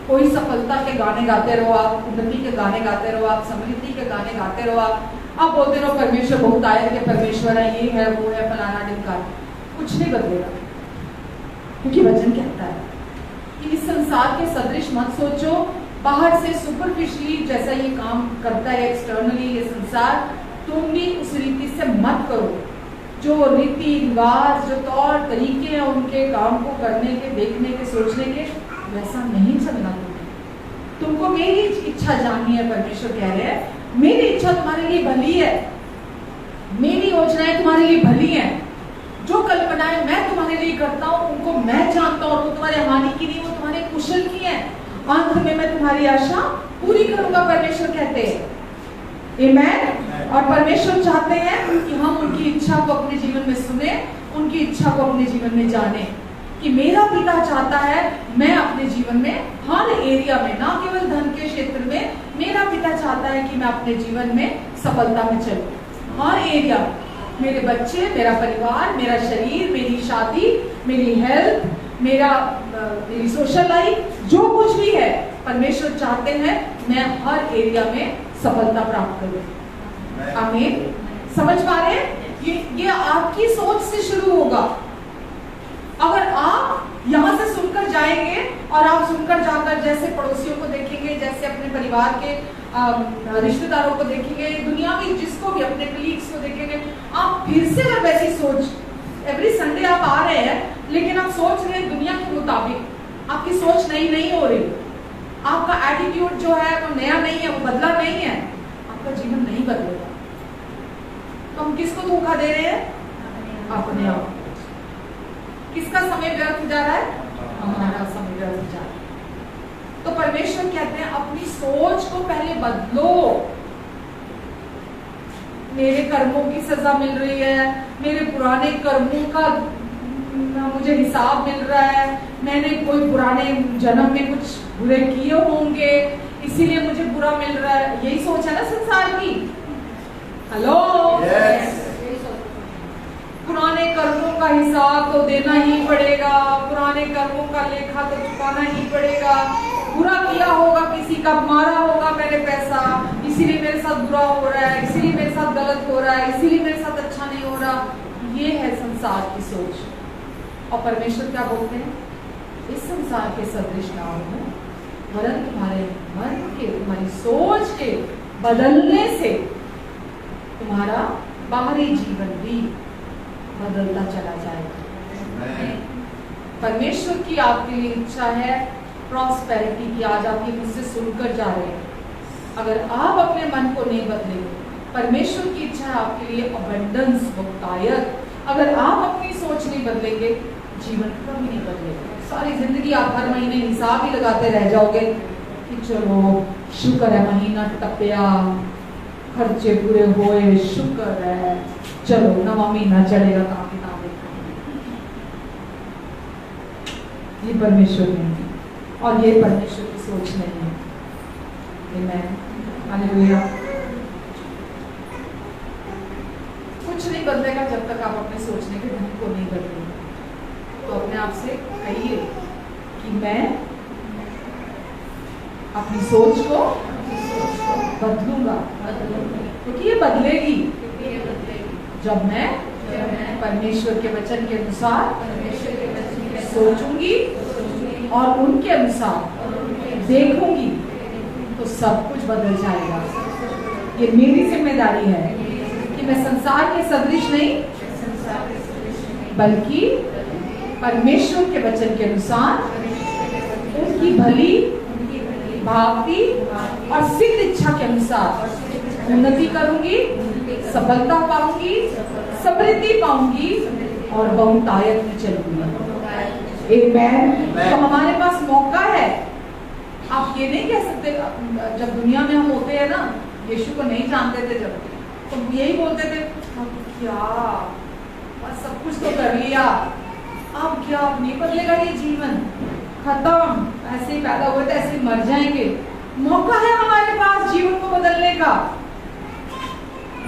A: कोई सफलता के गाने गाते रहो, आप उन्नति के गाने गाते रहो, आप समृद्धि के गाने गाते रहो, आप बोलते रहो परमेश्वर बहुतायत के परमेश्वर है, ये है वो है फलाना ढिमका, कुछ नहीं बदलेगा। क्योंकि वचन कहता है कि इस संसार के सदृश मत सोचो। बाहर से सुपरफिशियली जैसा ये काम करता है, एक्सटर्नली ये संसार, तुम भी उस रीति से मत करो। जो रीति रिवाज, जो तौर तरीके हैं उनके काम को करने के, देखने के, सोचने के, वैसा नहीं चलना तुमको मेरी इच्छा जाननी है। परमेश्वर कह रहे हैं मेरी इच्छा तुम्हारे लिए भली है, मेरी योजनाएं तुम्हारे लिए भली हैं। जो कल्पनाएं मैं तुम्हारे लिए करता हूँ उनको मैं जानता हूँ, वो तुम्हारे हानि की नहीं, वो तुम्हारे कुशल की है। अंत में मैं तुम्हारी आशा पूरी करूंगा, परमेश्वर कहते हैं। आमीन। और परमेश्वर चाहते हैं कि हम उनकी इच्छा को अपने जीवन में सुने, उनकी इच्छा को अपने जीवन में जाने, कि मेरा पिता चाहता है मैं अपने जीवन में हर एरिया में, ना केवल धन के क्षेत्र में, मेरा पिता चाहता है कि मैं अपने जीवन में सफलता में चलूं। हर एरिया, मेरे बच्चे, मेरा परिवार, मेरा शरीर, मेरी शादी, मेरी हेल्थ, मेरी सोशल लाइफ, जो कुछ भी है, परमेश्वर चाहते हैं मैं हर एरिया में सफलता प्राप्त करूं। आमीन। समझ पा रहे हैं? ये आपकी सोच से शुरू होगा। अगर आप यहाँ से सुनकर जाएंगे और आप सुनकर जाकर जैसे पड़ोसियों को देखेंगे, जैसे अपने परिवार के रिश्तेदारों को देखेंगे, दुनिया में जिसको भी, अपने कलीग्स को देखेंगे, आप फिर से अगर वैसी सोच, एवरी संडे आप आ रहे हैं लेकिन आप सोच रहे हैं दुनिया के मुताबिक, आपकी सोच नई नहीं हो रही, आपका एटीट्यूड जो है वो नया नहीं है, वो बदला नहीं है, आपका जीवन नहीं बदलेगा। तो हम किसको धोखा दे रहे हैं? अपने आप। किसका समय व्यर्थ जा रहा है? हमारा समय व्यर्थ जा रहा है। तो परमेश्वर कहते हैं अपनी सोच को पहले बदलो। मेरे कर्मों की सजा मिल रही है, मेरे पुराने कर्मों का मुझे हिसाब मिल रहा है, मैंने कोई पुराने जन्म में कुछ बुरे किए होंगे इसीलिए मुझे बुरा मिल रहा है। यही सोच है ना संसार की। हेलो, पुराने कर्मों का हिसाब तो देना ही पड़ेगा, पुराने कर्मों का लेखा तो चुकाना ही पड़ेगा। बुरा किया होगा, किसी का मारा होगा मैंने पैसा, इसीलिए मेरे साथ बुरा हो रहा है, इसीलिए मेरे साथ गलत हो रहा है, इसीलिए मेरे साथ अच्छा नहीं हो रहा। ये है संसार की सोच। और परमेश्वर क्या बोलते हैं? इस संसार के सदृश ना हो, वरन तुम्हारे मन के, तुम्हारी सोच के बदलने से तुम्हारा बाहरी जीवन भी बदलता चला जाएगा। परमेश्वर की आपके लिए इच्छा है प्रॉस्पेरिटी की। आज आप ये मुझसे सुनकर जा रहे हैं, अगर आप अपने मन को नहीं बदलेंगे, परमेश्वर की इच्छा है आपके लिए अबंडेंस, बहुतायत। अगर आप अपनी सोच नहीं बदलेंगे, जीवन कभी नहीं बदलेगा। सारी जिंदगी आप हर महीने हिसाब ही लगाते रह जाओगे कि चलो शुक्र है महीना टपया, खर्चे पूरे हुए, शुक्र है, चलो नवा महीना चढ़ेगा, काफी नाम। ये परमेश्वर नहीं है और ये परमेश्वर की सोच नहीं है। आमीन, हालेलुया। कुछ नहीं बदलेगा जब तक आप अपने सोचने के ढंग को नहीं बदलेंगे। तो अपने आप से कहिए कि मैं अपनी सोच को बदलूंगा, क्योंकि ये बदलेगी जब मैं परमेश्वर के वचन के अनुसार सोचूंगी और उनके अनुसार देखूंगी, तो सब कुछ बदल जाएगा। ये मेरी जिम्मेदारी है कि मैं संसार के सदृश नहीं, बल्कि परमेश्वर के वचन के अनुसार उनकी भली, भावती और सिद्ध इच्छा के अनुसार उन्नति करूंगी, सफलता पाऊंगी, समृद्धि पाऊंगी और बहुतायत में चलूंगी। आमीन। तो हमारे पास मौका है। आप ये नहीं कह सकते, जब दुनिया में हम होते हैं ना, यीशु को नहीं जानते थे जब, तो यही बोलते थे क्या बस सब कुछ तो कर लिया, अब क्या, अब नहीं बदलेगा ये जीवन, खत्म, ऐसे ही पैदा हुए थे ऐसे ही मर जाएंगे। मौका है हमारे पास जीवन को बदलने का।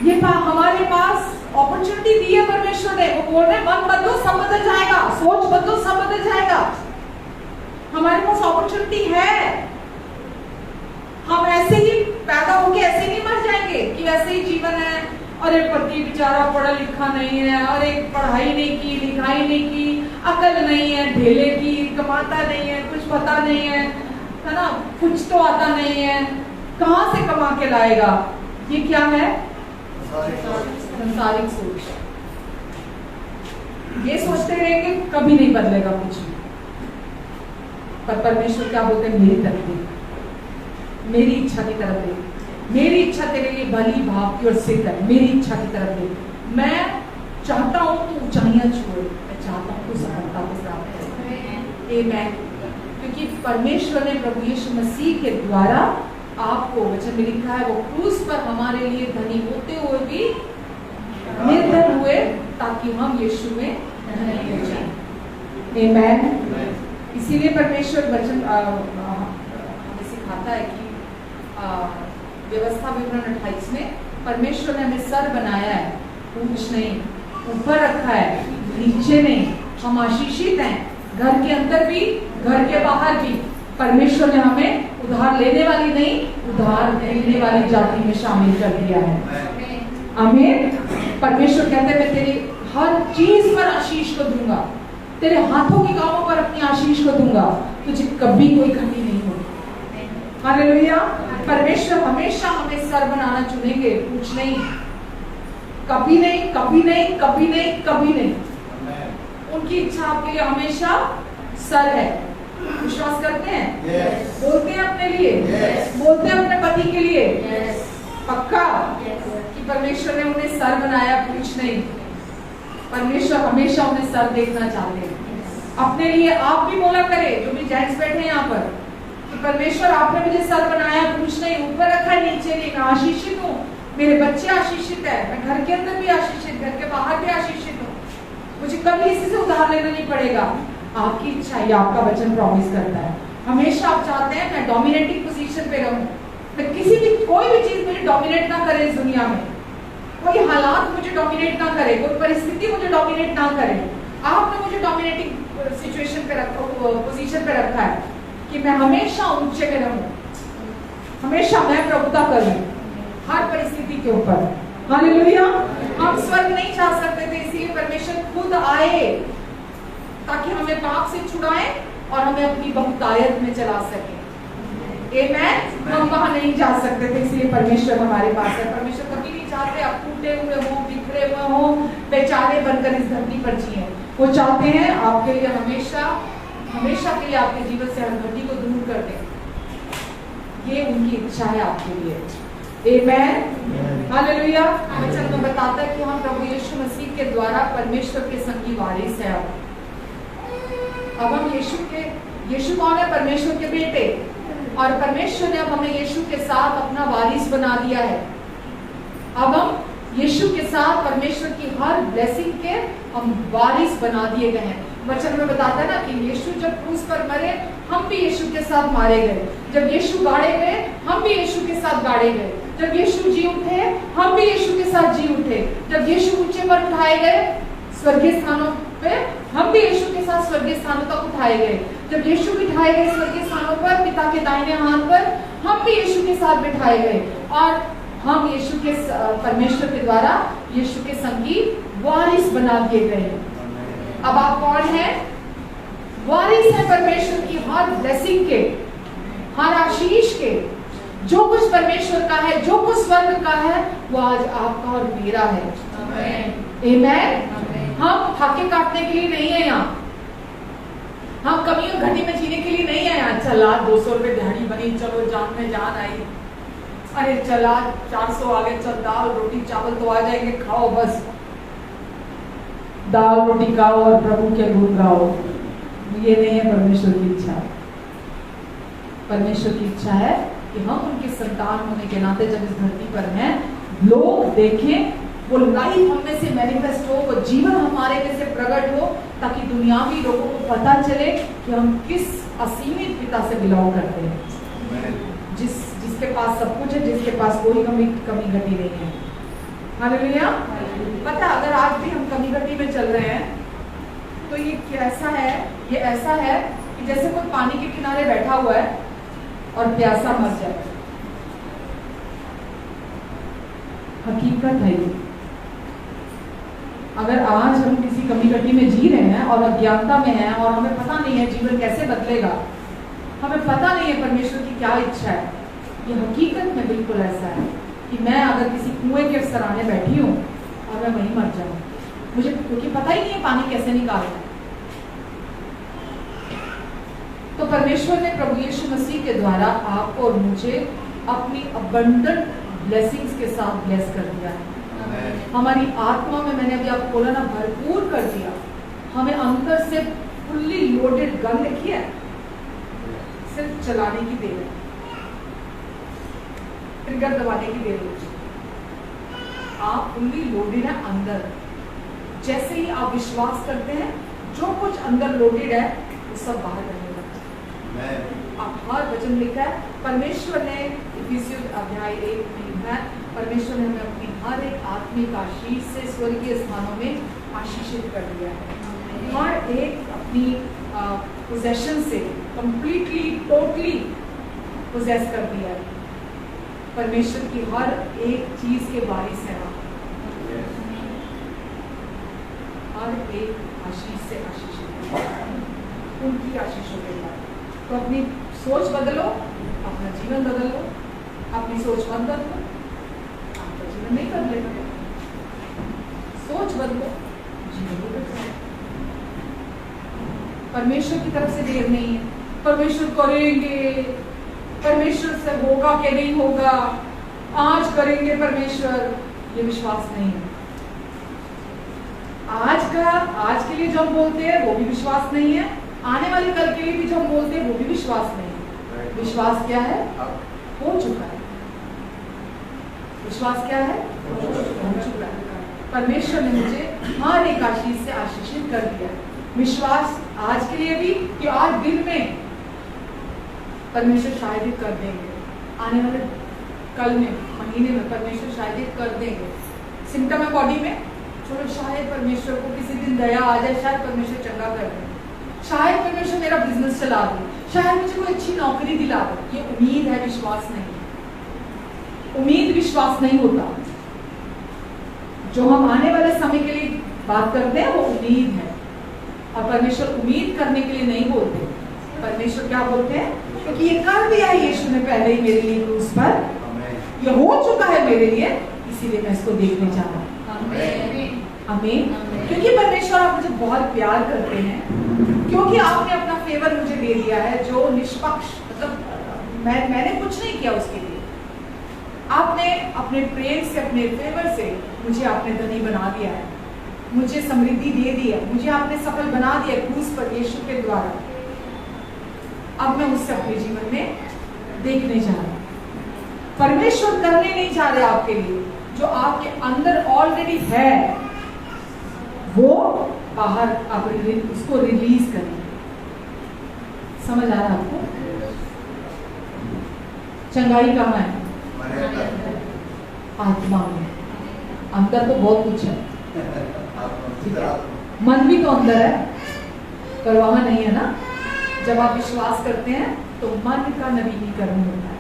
A: ये हमारे पास अपॉर्चुनिटी दी है परमेश्वर ने। वो बोल रहे मन बदलो सब बदल जाएगा, सोच बदलो सब बदल जाएगा। हमारे पास अपॉर्चुनिटी है। हम ऐसे ही पैदा होके ऐसे नहीं मर जाएंगे कि ऐसे ही जीवन है, और एक पति बेचारा पढ़ा लिखा नहीं है, और एक पढ़ाई नहीं की, लिखाई नहीं की, अकल नहीं है, ढेले की, कमाता नहीं है, कुछ पता नहीं है ना, कुछ तो आता नहीं है, कहां से कमा के लाएगा। ये क्या है? संसारिक सोच। ये सोचते रहेंगे कभी नहीं बदलेगा कुछ भी। पर परमेश्वर क्या बोलते हैं, मेरी तकदीर, मेरी इच्छा की तरफ देख, मेरी इच्छा तेरे लिए भली भावती और सिद्ध है, मेरी इच्छा की तरफ देख। मैं चाहता हूं तू ऊंचाइयां छुए, मैं चाहता हूं तू सफलता के साथ है। आमेन। क्योंकि परमेश्वर ने प्रभु यीशु मसीह के द्वारा आपको, वचन में लिखा है, वो क्रूस पर हमारे लिए धनी होते हुए भी निर्धन हुए ताकि हम यीशु में धनी हो जाएं। आमेन। इसीलिए परमेश्वर वचन हमें सिखाता है कि व्यवस्था विवरण 28 में परमेश्वर ने हमें सर बनाया है, पूंछ नहीं, ऊपर रखा है, नीचे नहीं। हम आशीषित हैं, घर के अंदर भी, घर के बाहर भी। परमेश्वर ने हमें उधार लेने वाली नहीं, उधार देने वाली जाति में शामिल कर दिया है। आमीन। परमेश्वर कहते हैं, मैं तेरी हर चीज पर आशीष को दूंगा, तेरे हाथों के कामों पर अपनी आशीष को दूंगा, तुझे कभी कोई कमी नहीं होगी। हालेलुया। परमेश्वर हमेशा हमें सर बनाना चुनेंगे, पूछ नहीं। कभी नहीं, कभी नहीं, कभी नहीं, कभी नहीं। उनकी इच्छा आपके लिए हमेशा सर है। विश्वास करते हैं? बोलते हैं अपने लिए, बोलते हैं अपने पति के लिए, पक्का कि परमेश्वर ने उन्हें सर बनाया, पूछ नहीं। परमेश्वर हमेशा उन्हें सर देखना चाहते हैं। अपने लिए आप भी बोला करे, जो भी जेंट्स बैठे हैं यहाँ पर, कि परमेश्वर आपने मुझे सर बनाया, पूछ नहीं, ऊपर रखा है, नीचे नहीं। मैं आशीषित हूँ, मेरे बच्चे आशीषित है, मैं घर के अंदर भी आशीषित, घर के बाहर भी आशीषित हूँ, मुझे कभी किसी से उधार लेना नहीं पड़ेगा। आपकी इच्छा, ये आपका वचन प्रॉमिस करता है। हमेशा आप चाहते हैं मैं डोमिनेटिंग पोजीशन पे रहूं, मैं किसी भी, कोई भी चीज मुझे डोमिनेट ना करे इस दुनिया में, कोई हालात मुझे डोमिनेट ना करे, कोई परिस्थिति मुझे डोमिनेट ना करे। आपने मुझे डोमिनेटिंग सिचुएशन पे रखा, पोजीशन पे रखा है कि मैं हमेशा ऊंचे में रहूं, हमेशा मैं प्रभुता करूं हर परिस्थिति के ऊपर। हालेलुया। हम स्वर्ग नहीं जा सकते थे, इसलिए परमेश्वर खुद आए ताकि हमें पाप से छुड़ाए और हमें अपनी बहुतायत में चला सके। आमेन। हम वहां नहीं जा सकते थे, इसलिए परमेश्वर हमारे पास है। परमेश्वर कभी नहीं चाहते आप टूटे हुए हो, बिखरे हुए हो, बेचारे बनकर इस धरती पर जिए। वो चाहते हैं आपके लिए हमेशा, हमेशा के लिए आपके जीवन से हर घटी को दूर कर दें। ये उनकी इच्छा है आपके लिए। आमेन। हालेलुया। वचन में बताता है कि हम प्रभु यीशु मसीह के द्वारा परमेश्वर के संगी वारिस है। अब हम यीशु कौन है? परमेश्वर के बेटे। और परमेश्वर ने अब हमें यीशु के साथ अपना वारिस बना दिया है। अब हम यीशु के साथ परमेश्वर की हर ब्लेसिंग के हम वारिस बना दिए गए हैं। वचन में बताता है ना कि यीशु जब क्रूस पर मरे, हम भी यीशु के साथ मारे गए। जब यीशु गाड़े गए, हम भी यीशु के साथ गाड़े गए। जब यीशु जी उठे, हम भी यीशु के साथ जी उठे। जब यीशु ऊंचे पर उठाए गए स्वर्गीय स्थानों पे, हम भी यीशु के साथ स्वर्गीय स्थानों तक उठाए गए। जब यीशु बिठाए गए स्वर्गीय स्थानों पर पिता के दाहिने हाथ पर, हम भी यीशु के साथ बिठाए गए और हम यीशु के परमेश्वर के द्वारा यीशु के संगी वारिस बना दिए गए। अब आप कौन हैं? वारिस है परमेश्वर की हर ब्लेसिंग के, हर आशीष के। जो कुछ परमेश्वर का है, जो कुछ स्वर्ग का है, वो आज आपका और मेरा है। आमेन। हम फाके काटने के लिए नहीं है यहाँ, हम कमी और घटी में जीने के लिए नहीं है यहाँ। चला 200 रुपए दिहाड़ी बनी, चलो जान में जान आई, अरे चला 400 आ गए, चल दाल रोटी चावल तो आ जाएंगे, खाओ बस दाल रोटी खाओ और प्रभु के गुण गाओ। ये नहीं है परमेश्वर की इच्छा। परमेश्वर की इच्छा है कि हम उनके संतान होने के नाते जब इस धरती पर हैं, लोग देखें, वो लाइफ हमें से मैनिफेस्ट हो, वो जीवन हमारे में से प्रकट हो, ताकि दुनियावी लोगों को पता चले कि हम किस असीमित पिता से बिलोंग करते हैं, जिसके पास सब कुछ है, जिसके पास कोई कमी घटी नहीं है। हालेलुया। पता अगर आज भी हम कमी घटी में चल रहे हैं तो ये कैसा है? ये ऐसा है कि जैसे कोई पानी के किनारे बैठा हुआ है और प्यासा मर जाए। हकीकत है ये। अगर आज हम किसी कमी घटी में जी रहे हैं और अज्ञानता में हैं और हमें पता नहीं है जीवन कैसे बदलेगा, हमें पता नहीं है परमेश्वर की क्या इच्छा है, ये हकीकत में बिल्कुल ऐसा है कि कि मैं अगर किसी कुएं के सराहने बैठी हूँ और मैं वहीं मर जाऊँ, मुझे क्योंकि पता ही नहीं है पानी कैसे निकालना है। तो परमेश्वर ने प्रभु यीशु मसीह के द्वारा आपको और मुझे अपनी अबंडेंट ब्लेसिंग्स के साथ ब्लेस कर दिया है। हमारी आत्मा में, मैंने अभी आपको बोला ना, भरपूर कर दिया। हमें अंदर से फुल्ली लोडेड गन रखी है, सिर्फ चलाने की देर है, ट्रिगर दबाने की देर है। आप फुल्ली लोडेड है अंदर। जैसे ही आप विश्वास करते हैं, जो कुछ अंदर लोडेड है वो सब बाहर करने लगता है। आप हर वचन लिखा है, परमेश्वर ने इफिसियों अध्याय 1 में लिखा है, परमेश्वर ने हमें अपनी हर एक आत्मिक आशीष से स्वर्गीय स्थानों में आशीषित कर दिया है। हर एक अपनी पोजेशन से कंप्लीटली टोटली पोजेस कर दिया है। परमेश्वर की हर एक चीज के वारिस है आप, हर एक आशीष से आशीषित, उनकी आशीषों के बाद। तो अपनी सोच बदलो, अपना जीवन बदलो। अपनी सोच मत बदलो, आपका जीवन नहीं बदलेगा। सोच बदलो, जीवन भी बदल जाएगा। परमेश्वर की तरफ से देर नहीं है। परमेश्वर करेंगे, परमेश्वर से होगा कि नहीं होगा, आज करेंगे परमेश्वर, ये विश्वास नहीं है। आज के लिए जो हम बोलते हैं वो भी विश्वास नहीं है, आने वाले कल के लिए भी जो हम बोलते हैं वो भी विश्वास नहीं है। विश्वास क्या है? हो चुका है। विश्वास क्या है? हो चुका है। परमेश्वर ने मुझे हर एक आशीष से आशीषित कर दिया। विश्वास आज के लिए भी कि आज दिन में परमेश्वर शायद ही कर देंगे, आने वाले कल में, महीने में परमेश्वर शायद ही कर देंगे। सिम्टम है बॉडी में, चलो शायद परमेश्वर को किसी दिन दया आ जाए, शायद परमेश्वर चंगा कर दे, शायद परमेश्वर मेरा बिजनेस चला दे, शायद मुझे कोई अच्छी नौकरी दिला दे। ये उम्मीद है, विश्वास नहीं। उम्मीद विश्वास नहीं होता। जो हम आने वाले समय के लिए बात करते हैं वो उम्मीद है, और परमेश्वर उम्मीद करने के लिए नहीं बोलते। परमेश्वर क्या बोलते हैं? क्योंकि ये कर दिया है यीशु ने पहले ही मेरे लिए क्रूस पर, ये हो चुका है मेरे लिए, इसीलिए मैं इसको देखने जा रहा हूँ। आमीन। क्योंकि परमेश्वर आप मुझे बहुत प्यार करते हैं, क्योंकि आपने अपना फेवर मुझे दे दिया है जो निष्पक्ष, मतलब मैंने कुछ नहीं किया उसके लिए। आपने अपने प्रेम से, अपने फेवर से मुझे आपने धनी बना दिया है, मुझे समृद्धि दे दी है, मुझे आपने सफल बना दिया क्रूस पर यीशु के द्वारा। अब मैं उससे अपने जीवन में देखने जा रहा हूँ। परमेश्वर करने नहीं जा रहे आपके लिए, जो आपके अंदर ऑलरेडी है वो बाहर आप उसको रिलीज करें। समझ आ रहा है आपको? चंगाई कहाँ है? आत्मा में। अंदर तो बहुत कुछ है, मन भी तो अंदर है, पर वहां नहीं है ना। जब आप विश्वास करते हैं तो मन का नवीनीकरण होता है,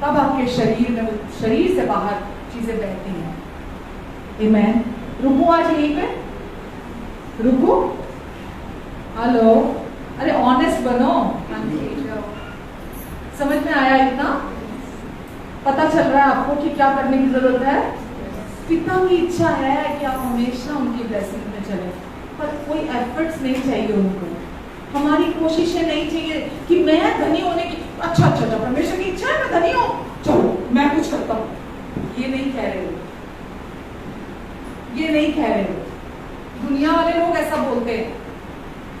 A: तब आपके शरीर से बाहर चीजें बहती हैं। आमीन। रुको, आज यहीं पे रुको। हेलो, अरे ऑनेस्ट बनो। समझ में आया? इतना पता चल रहा है आपको कि क्या करने की जरूरत है? पिता की इच्छा है कि आप हमेशा उनकी ब्लेसिंग में चले, पर कोई एफर्ट्स नहीं चाहिए उनको। हमारी कोशिशें नहीं चाहिए कि मैं धनी होने की, अच्छा परमेश्वर की इच्छा है मैं धनी हूँ, चलो मैं कुछ करता हूँ। ये नहीं कह रहे हो, ये नहीं कह रहे हो। दुनिया वाले लोग ऐसा बोलते हैं,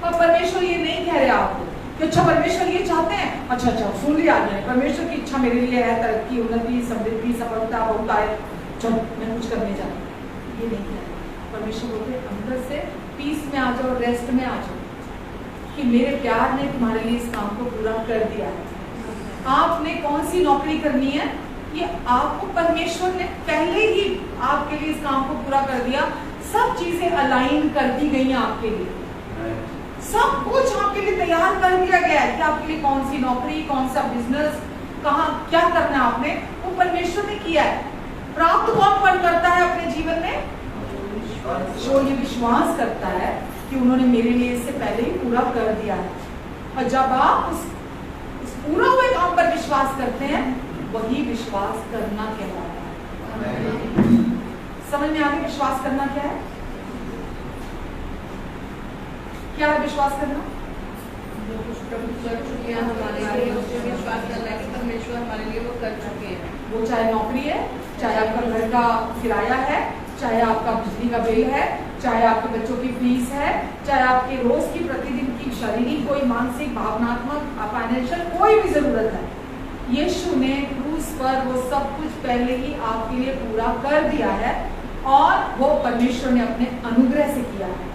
A: पर परमेश्वर ये नहीं कह रहे आपको कि अच्छा परमेश्वर ये चाहते हैं, अच्छा सुन लिया आपने, परमेश्वर की इच्छा मेरे लिए है तरक्की, उन्नति, समृद्धि, सफलता, बहुत आए, चलो मैं कुछ करने जा रहा हूँ। ये नहीं कह रहे। परमेश्वर बोलते हैं अंदर से पीस में आ जाओ, रेस्ट में आ जाओ, कि मेरे प्यार ने तुम्हारे लिए इस काम को पूरा कर दिया है। आपने कौन सी नौकरी करनी है, ये आपको परमेश्वर ने पहले ही आपके लिए इस काम को पूरा कर दिया। सब चीजें अलाइन कर दी गई हैं आपके लिए, सब कुछ आपके लिए तैयार कर दिया गया है कि आपके लिए कौन सी नौकरी, कौन सा बिजनेस, कहाँ क्या करना है आपने, वो परमेश्वर ने किया है। प्राप्त कौन करता है अपने जीवन में? जो ये विश्वास करता है कि उन्होंने मेरे लिए इससे पहले ही पूरा कर दिया है। और जब आप उस पूरा हुए काम पर विश्वास करते हैं वही विश्वास करना कहलाता है। समझ में आ गया विश्वास करना क्या है? क्या है विश्वास करना?
B: जो कुछ प्रभु कर चुके हैं हमारे लिए, उस पर विश्वास करना है कि परमेश्वर हमारे लिए वो कर चुके हैं।
A: वो चाहे नौकरी है, चाहे आपका घर का किराया है, चाहे आपका बिजली का बिल है, चाहे आपके बच्चों की फीस है, चाहे आपके रोज की प्रतिदिन की शारीरिक कोई मानसिक भावनात्मक फाइनेंशियल कोई भी जरूरत है, यीशु ने क्रूस पर वो सब कुछ पहले ही आपके लिए पूरा कर दिया है और वो परमेश्वर ने अपने अनुग्रह से किया है।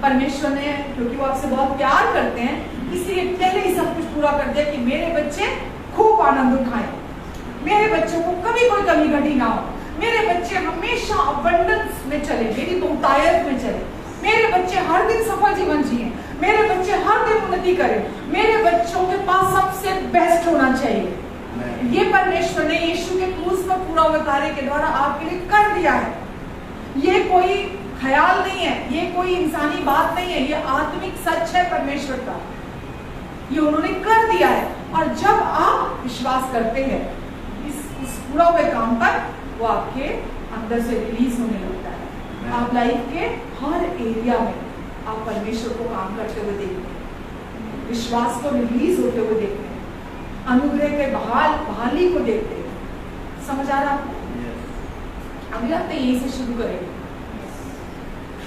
A: परमेश्वर ने, क्योंकि वो आपसे बहुत प्यार करते हैं, इसलिए पहले ही सब कुछ पूरा कर दिया कि मेरे बच्चे खूब आनंद उठाएं, मेरे बच्चों को कभी कोई कमी घटी ना हो, मेरे बच्चे हमेशा अबंडेंस में चले, मेरी बहुतायत में चले, मेरे बच्चे हर दिन सफल जीवन जिए, मेरे बच्चे हर दिन उन्नति करें, मेरे बच्चों के पास सबसे बेस्ट होना चाहिए। ये परमेश्वर ने यीशु के क्रूस पर पूरा हुए कार्य के द्वारा आपके लिए कर दिया है। ये कोई ख्याल नहीं है, ये कोई इंसानी बात नहीं है, ये आत्मिक सच है परमेश्वर का, ये उन्होंने कर दिया है। और जब आप विश्वास करते हैं इस पूरा हुए काम पर, वो आपके अंदर से रिलीज होने लगता है। आप लाइफ के हर एरिया में आप परमेश्वर को काम करते हुए देखते हैं, विश्वास को रिलीज होते हुए देखते हैं, अनुग्रह के बहाली को देखते हैं। समझ आ रहा आपको? अभी हफ्ते यहीं से शुरू करेंगे,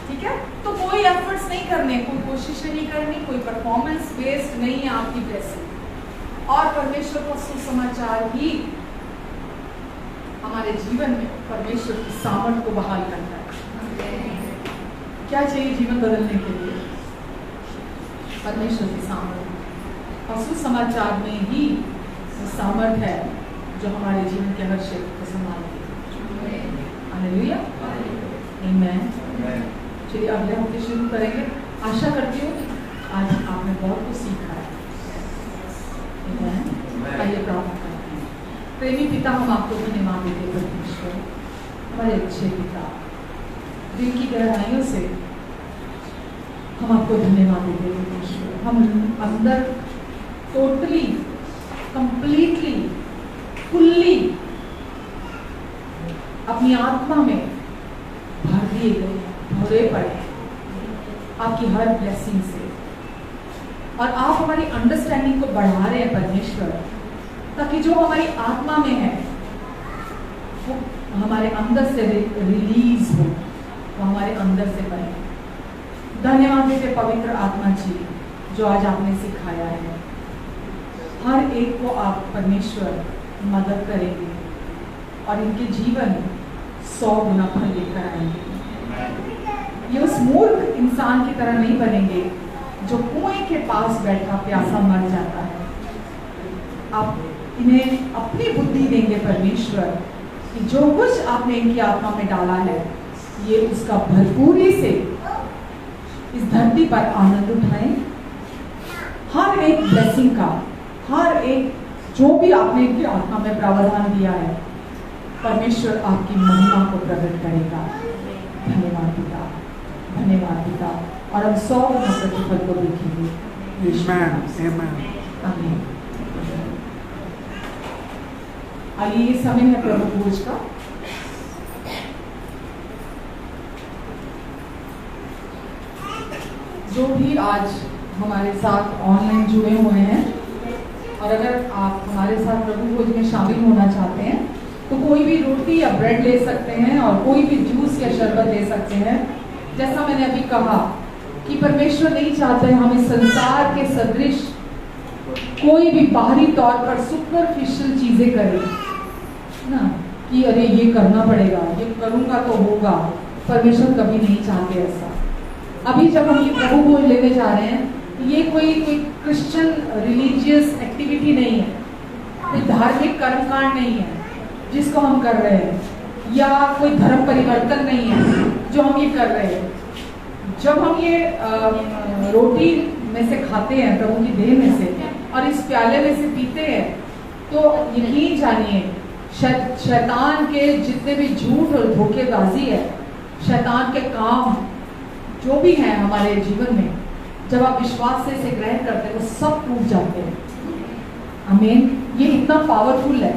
A: ठीक है? तो कोई एफर्ट्स नहीं करने, कोई कोशिश नहीं करनी, कोई परफॉर्मेंस बेस्ड नहीं है आपकी ब्लेसिंग। और परमेश्वर का सुसमाचार ही हमारे जीवन में परमेश्वर की सामर्थ को बहाल करता है। क्या चाहिए जीवन बदलने के लिए? परमेश्वर की सामर्थ, और सुसमाचार में ही सामर्थ है जो हमारे जीवन के हर क्षेत्र को संभालती है। हालेलुया, आमीन। चलिए अगले हफ्ते शुरू करेंगे। आशा करती हूँ आज आपने बहुत कुछ सीखा है। आइए प्रार्थना करते हैं। प्रेमी पिता, हम आपको धन्यवाद देते हैं परमेश्वर, हमारे अच्छे पिता, दिल की गहराइयों से हम आपको धन्यवाद देते हैं परमेश्वर। हम अंदर टोटली, कंप्लीटली, फुल्ली अपनी आत्मा में भर दिए गए, भरे पड़े आपकी हर ब्लेसिंग से, और आप हमारी अंडरस्टैंडिंग को बढ़ा रहे हैं परमेश्वर, ताकि जो हमारी आत्मा में है वो हमारे अंदर से रिलीज हो, वो हमारे अंदर से बने। धन्यवाद देते पवित्र आत्मा जी, जो आज आपने सिखाया है। हर एक को आप परमेश्वर मदद करेंगे और इनके जीवन 100 गुना फल लेकर आएंगे। ये उस मूर्ख इंसान की तरह नहीं बनेंगे जो कुएं के पास बैठा प्यासा मर जाता है। आप इन्हें अपनी बुद्धि देंगे परमेश्वर, कि जो कुछ आपने इनकी आत्मा में डाला है, ये उसका भरपूरी से इस धरती पर आनंद उठाएं। हर एक ब्लेसिंग का, हर एक जो भी आपने इनकी आत्मा में प्रावधान दिया है, परमेश्वर आपकी महिमा को प्रकट करेगा। धन्यवाद पिता, धन्यवाद पिता, और हम 100 गुना प्रतिफल को देखेंगे। आमीन। आइए, ये समय है प्रभु भोज का। जो भी आज हमारे साथ ऑनलाइन जुड़े हुए हैं, और अगर आप हमारे साथ प्रभु भोज में शामिल होना चाहते हैं तो कोई भी रोटी या ब्रेड ले सकते हैं और कोई भी जूस या शरबत ले सकते हैं। जैसा मैंने अभी कहा कि परमेश्वर नहीं चाहते हम इस संसार के सदृश कोई भी बाहरी तौर पर सुपरफिशियल चीजें करें ना, कि अरे ये करना पड़ेगा, ये करूंगा तो होगा। परमेश्वर कभी नहीं चाहते ऐसा। अभी जब हम ये प्रभु भोज लेने जा रहे हैं, ये कोई क्रिश्चियन रिलीजियस एक्टिविटी नहीं है, कोई धार्मिक कर्मकांड नहीं है जिसको हम कर रहे हैं, या कोई धर्म परिवर्तन नहीं है जो हम ये कर रहे हैं। जब हम ये रोटी में से खाते हैं, प्रभु की देह में से, और इस प्याले में से पीते हैं, तो यकीन जानिए शैतान के जितने भी झूठ और धोखेबाजी है, शैतान के काम जो भी हैं हमारे जीवन में, जब आप विश्वास से इसे ग्रहण करते हैं, वो सब टूट जाते हैं। आमीन। ये इतना पावरफुल है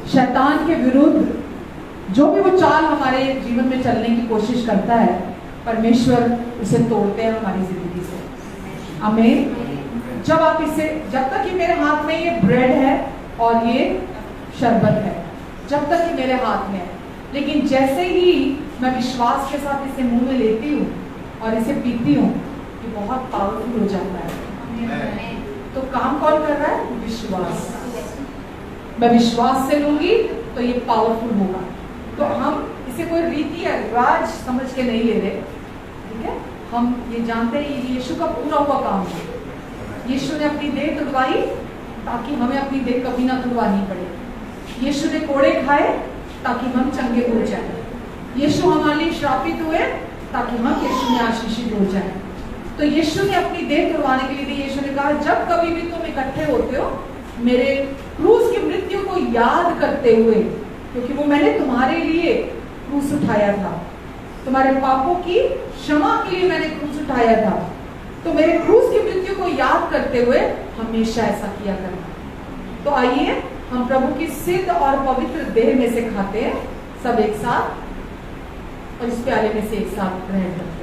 A: शैतान के विरुद्ध जो भी वो चाल हमारे जीवन में चलने की कोशिश करता है, परमेश्वर उसे तोड़ते हैं हमारी जिंदगी से। आमीन। जब तक कि मेरे हाथ में ये ब्रेड है और ये शरबत है, जब तक कि मेरे हाथ में है, लेकिन जैसे ही मैं विश्वास के साथ इसे मुंह में लेती हूँ और इसे पीती हूँ, ये बहुत पावरफुल हो जाता है। तो काम कौन कर रहा है? विश्वास। मैं विश्वास से लूंगी तो ये पावरफुल होगा। तो हम इसे कोई रीति या रिवाज समझ के नहीं ले रहे, ठीक है? हम ये जानते हैं ये यीशु का पूरा हुआ काम है। यीशु ने अपनी देह तुड़वाई ताकि हमें अपनी देह कभी ना तुड़वानी पड़े। यीशु ने कोड़े खाए ताकि हम चंगे हो जाए। यीशु हमारे लिए श्रापित हुए ताकि हम यीशु में आशीषित हो जाए। तो यीशु ने अपनी देह तुड़वाने के लिए यीशु ने कहा, जब कभी भी तुम इकट्ठे होते हो मेरे क्रूस की मृत्यु को याद करते हुए, क्योंकि वो मैंने तुम्हारे लिए क्रूस उठाया था, तुम्हारे पापों की क्षमा के लिए मैंने क्रूस उठाया था, तो मेरे क्रूस की मृत्यु को याद करते हुए हमेशा ऐसा किया करना। तो आइए हम प्रभु की सिद्ध और पवित्र देह में से खाते हैं सब एक साथ, और इस प्याले में से एक साथ ग्रहण करते हैं।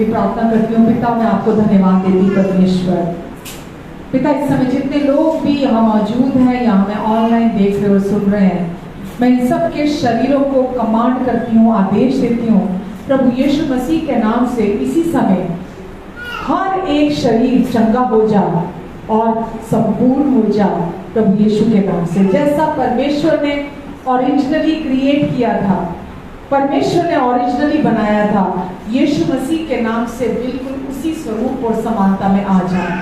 A: प्रार्थना करती हूँ। पिता, मैं आपको धन्यवाद देती परमेश्वर। पिता, इस समय जितने लोग भी यहाँ मौजूद हैं या हमें ऑनलाइन देख रहे और सुन रहे हैं, मैं इन सब के शरीरों को कमांड करती हूँ, आदेश देती हूँ प्रभु यीशु मसीह के नाम से, इसी समय हर एक शरीर चंगा हो जा और संपूर्ण हो जा प्रभु यीशु के नाम से। जैसा परमेश्वर ने ओरिजिनली क्रिएट किया था, परमेश्वर ने ओरिजिनली बनाया था, यीशु मसीह के नाम से बिल्कुल उसी स्वरूप और समानता में आ जाए।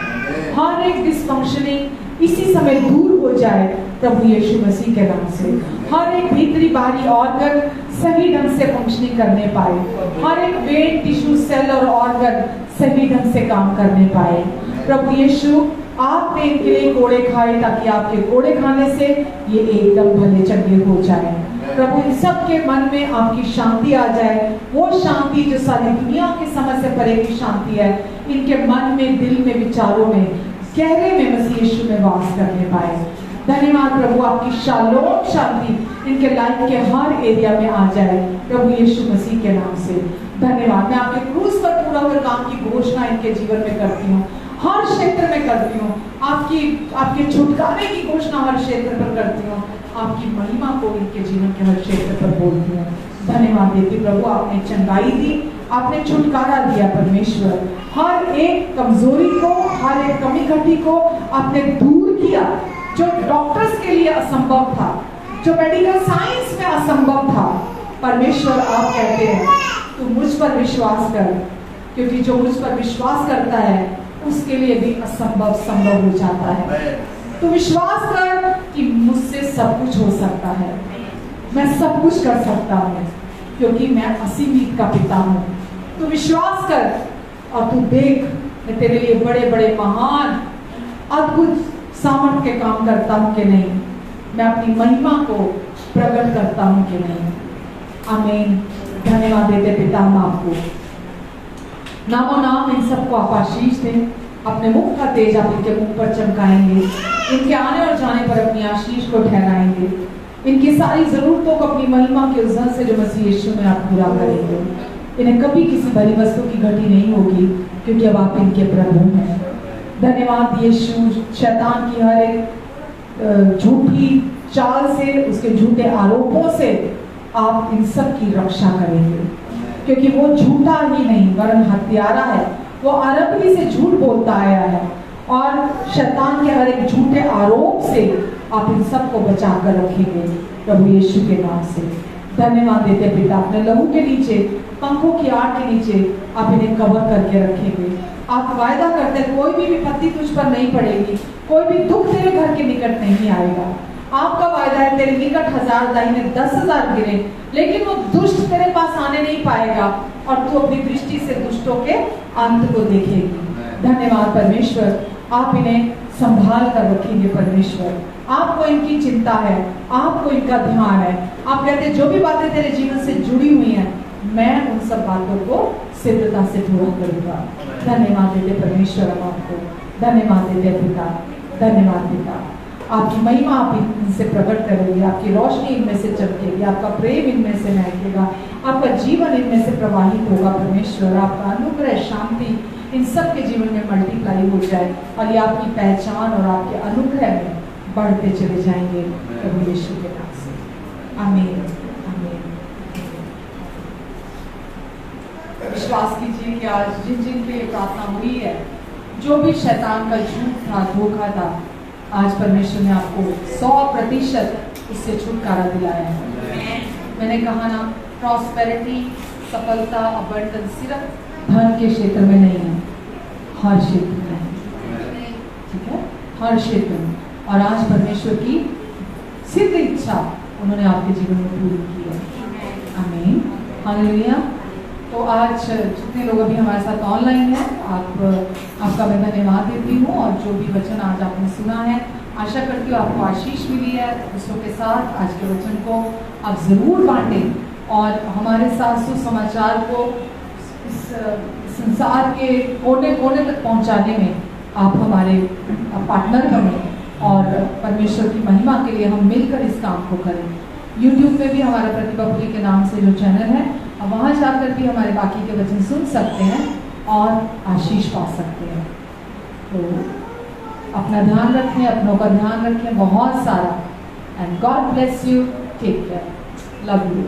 A: हर एक डिसफंक्शनिंग इसी समय दूर हो जाए प्रभु यीशु मसीह के नाम से। हर एक भीतरी बाहरी ऑर्गन सही ढंग से फंक्शनिंग करने पाए, हर एक वेन, टिश्यू, सेल और ऑर्गन सही ढंग से काम करने पाए। प्रभु यीशु, आपने इनके लिए कोड़े खाए ताकि आपके कोड़े खाने से ये एकदम भले चंगे हो जाए। प्रभु इन सब के मन में आपकी शांति आ जाए, वो शांति जो सारी दुनिया की समझ से परे की शांति है, इनके मन में, दिल में, विचारों में, गहरे में मसीह यीशु में वास करने पाए। धन्यवाद प्रभु, आपकी शालोम शांति इनके लाइफ के हर एरिया में आ जाए प्रभु यीशु मसीह के नाम से। धन्यवाद। मैं आपके क्रूस पर पूरा हुए काम की घोषणा इनके जीवन में करती हूँ, हर क्षेत्र में करती हूँ। आपके छुटकारे की घोषणा हर क्षेत्र पर करती हूँ। आपकी महिमा को इनके जीवन के हर क्षेत्र पर बोलती हूँ। धन्यवाद देती प्रभु, आपने चंगाई दी, आपने छुटकारा दिया परमेश्वर। हर एक कमजोरी को, हर एक कमी घटी को आपने दूर किया। जो डॉक्टर्स के लिए असंभव था, जो मेडिकल साइंस में असंभव था, परमेश्वर आप कहते हैं तू मुझ पर विश्वास कर, क्योंकि जो मुझ पर विश्वास करता है उसके लिए भी असंभव संभव हो जाता है। तो विश्वास कर कि मुझसे सब कुछ हो सकता है, मैं सब कुछ कर सकता हूँ, क्योंकि मैं असीमित का पिता हूँ। तो विश्वास कर और तू देख, मैं तेरे लिए बड़े बड़े महान अद्भुत सामर्थ के काम करता हूँ कि नहीं, मैं अपनी महिमा को प्रकट करता हूँ कि नहीं। आमीन। धन्यवाद देते पिता हम आपको, नामो नाम इन सबको आप आशीष दें। अपने मुख का तेज आप इनके मुख पर चमकाएंगे, इनके आने और जाने पर अपनी आशीष को ठहराएंगे, इनकी सारी जरूरतों को अपनी महिमा के उज्जवल से जो मसीह यीशु में आप पूरा करेंगे। इन्हें कभी किसी भली वस्तु की घटी नहीं होगी, क्योंकि अब आप इनके प्रभु हैं। धन्यवाद यीशु। शैतान की हर एक झूठी चाल से, उसके झूठे आरोपों से आप इन सब की रक्षा करेंगे, क्योंकि वो झूठा ही नहीं वरन हत्यारा है। वो आरंभ ही से झूठ बोलता आया है, और शैतान के हर एक झूठे आरोप से आप इन सब को बचा कर रखेंगे प्रभु यीशु के नाम से। धन्यवाद देते पिता, अपने लहू के नीचे, पंखों की आड़ के नीचे आप इन्हें कवर करके रखेंगे। आप वायदा करते हैं कोई भी विपत्ति तुझ पर नहीं पड़ेगी, कोई भी दुख तेरे घर के निकट नहीं आएगा। आपका वायदा है तेरे निकट 1000 दाहिने 10,000 गिरे, लेकिन वो दुष्ट तेरे पास आने नहीं पाएगा, और तू अपनी दृष्टि से दुष्टों के अंत को देखेगी। धन्यवाद परमेश्वर, आप इन्हें संभाल कर रखेंगे परमेश्वर। आपको इनकी चिंता है, आपको इनका ध्यान है। आप कहते हैं जो भी बातें तेरे जीवन से जुड़ी हुई हैं, मैं उन सब बातों को सिद्धता से पूरा करूंगा। धन्यवाद देते परमेश्वर हम आपको, धन्यवाद देते पिता, धन्यवाद पिता। आपकी महिमा आप इनसे प्रकट करेंगे, आपकी रोशनी इनमें से चमकेगी, आपका प्रेम इनमें से महकेगा, आपका जीवन इनमें से प्रवाहित होगा परमेश्वर। आपका अनुग्रह शांति इन सब के जीवन में मल्टीप्लाई हो जाए, और ये आपकी पहचान और आपके अनुग्रह में बढ़ते चले जाएंगे प्रभु यीशु के नाम से। आमीन आमीन। विश्वास कीजिए कि आज जिन जिन के प्रार्थना हुई है, जो भी शैतान का झूठ था, धोखा था, आज परमेश्वर ने आपको 100% उससे छुटकारा दिलाया है। मैंने कहा ना, प्रॉस्पेरिटी, सफलता, अबंडेंस सिर्फ धन के क्षेत्र में नहीं है, हर क्षेत्र में है। ठीक है, हर क्षेत्र में। और आज परमेश्वर की सिद्ध इच्छा उन्होंने आपके जीवन में पूरी की है। आमीन हालेलुया। तो आज जितने लोग अभी हमारे साथ ऑनलाइन हैं, आपका मैं धन्यवाद देती हूँ। और जो भी वचन आज आपने सुना है, आशा करती हूँ आपको आशीष मिली है। दूसरों के साथ आज के वचन को आप ज़रूर बांटें, और हमारे साथ सुसमाचार को इस संसार के कोने कोने तक पहुँचाने में आप हमारे पार्टनर बने, और परमेश्वर की महिमा के लिए हम मिलकर इस काम को करें। YouTube में भी हमारा प्रतिभा पुरी के नाम से जो चैनल है, अब वहाँ जाकर भी हमारे बाकी के वचन सुन सकते हैं और आशीष पा सकते हैं। तो अपना ध्यान रखें, अपनों का ध्यान रखें बहुत सारा। And God bless you, take care, love you.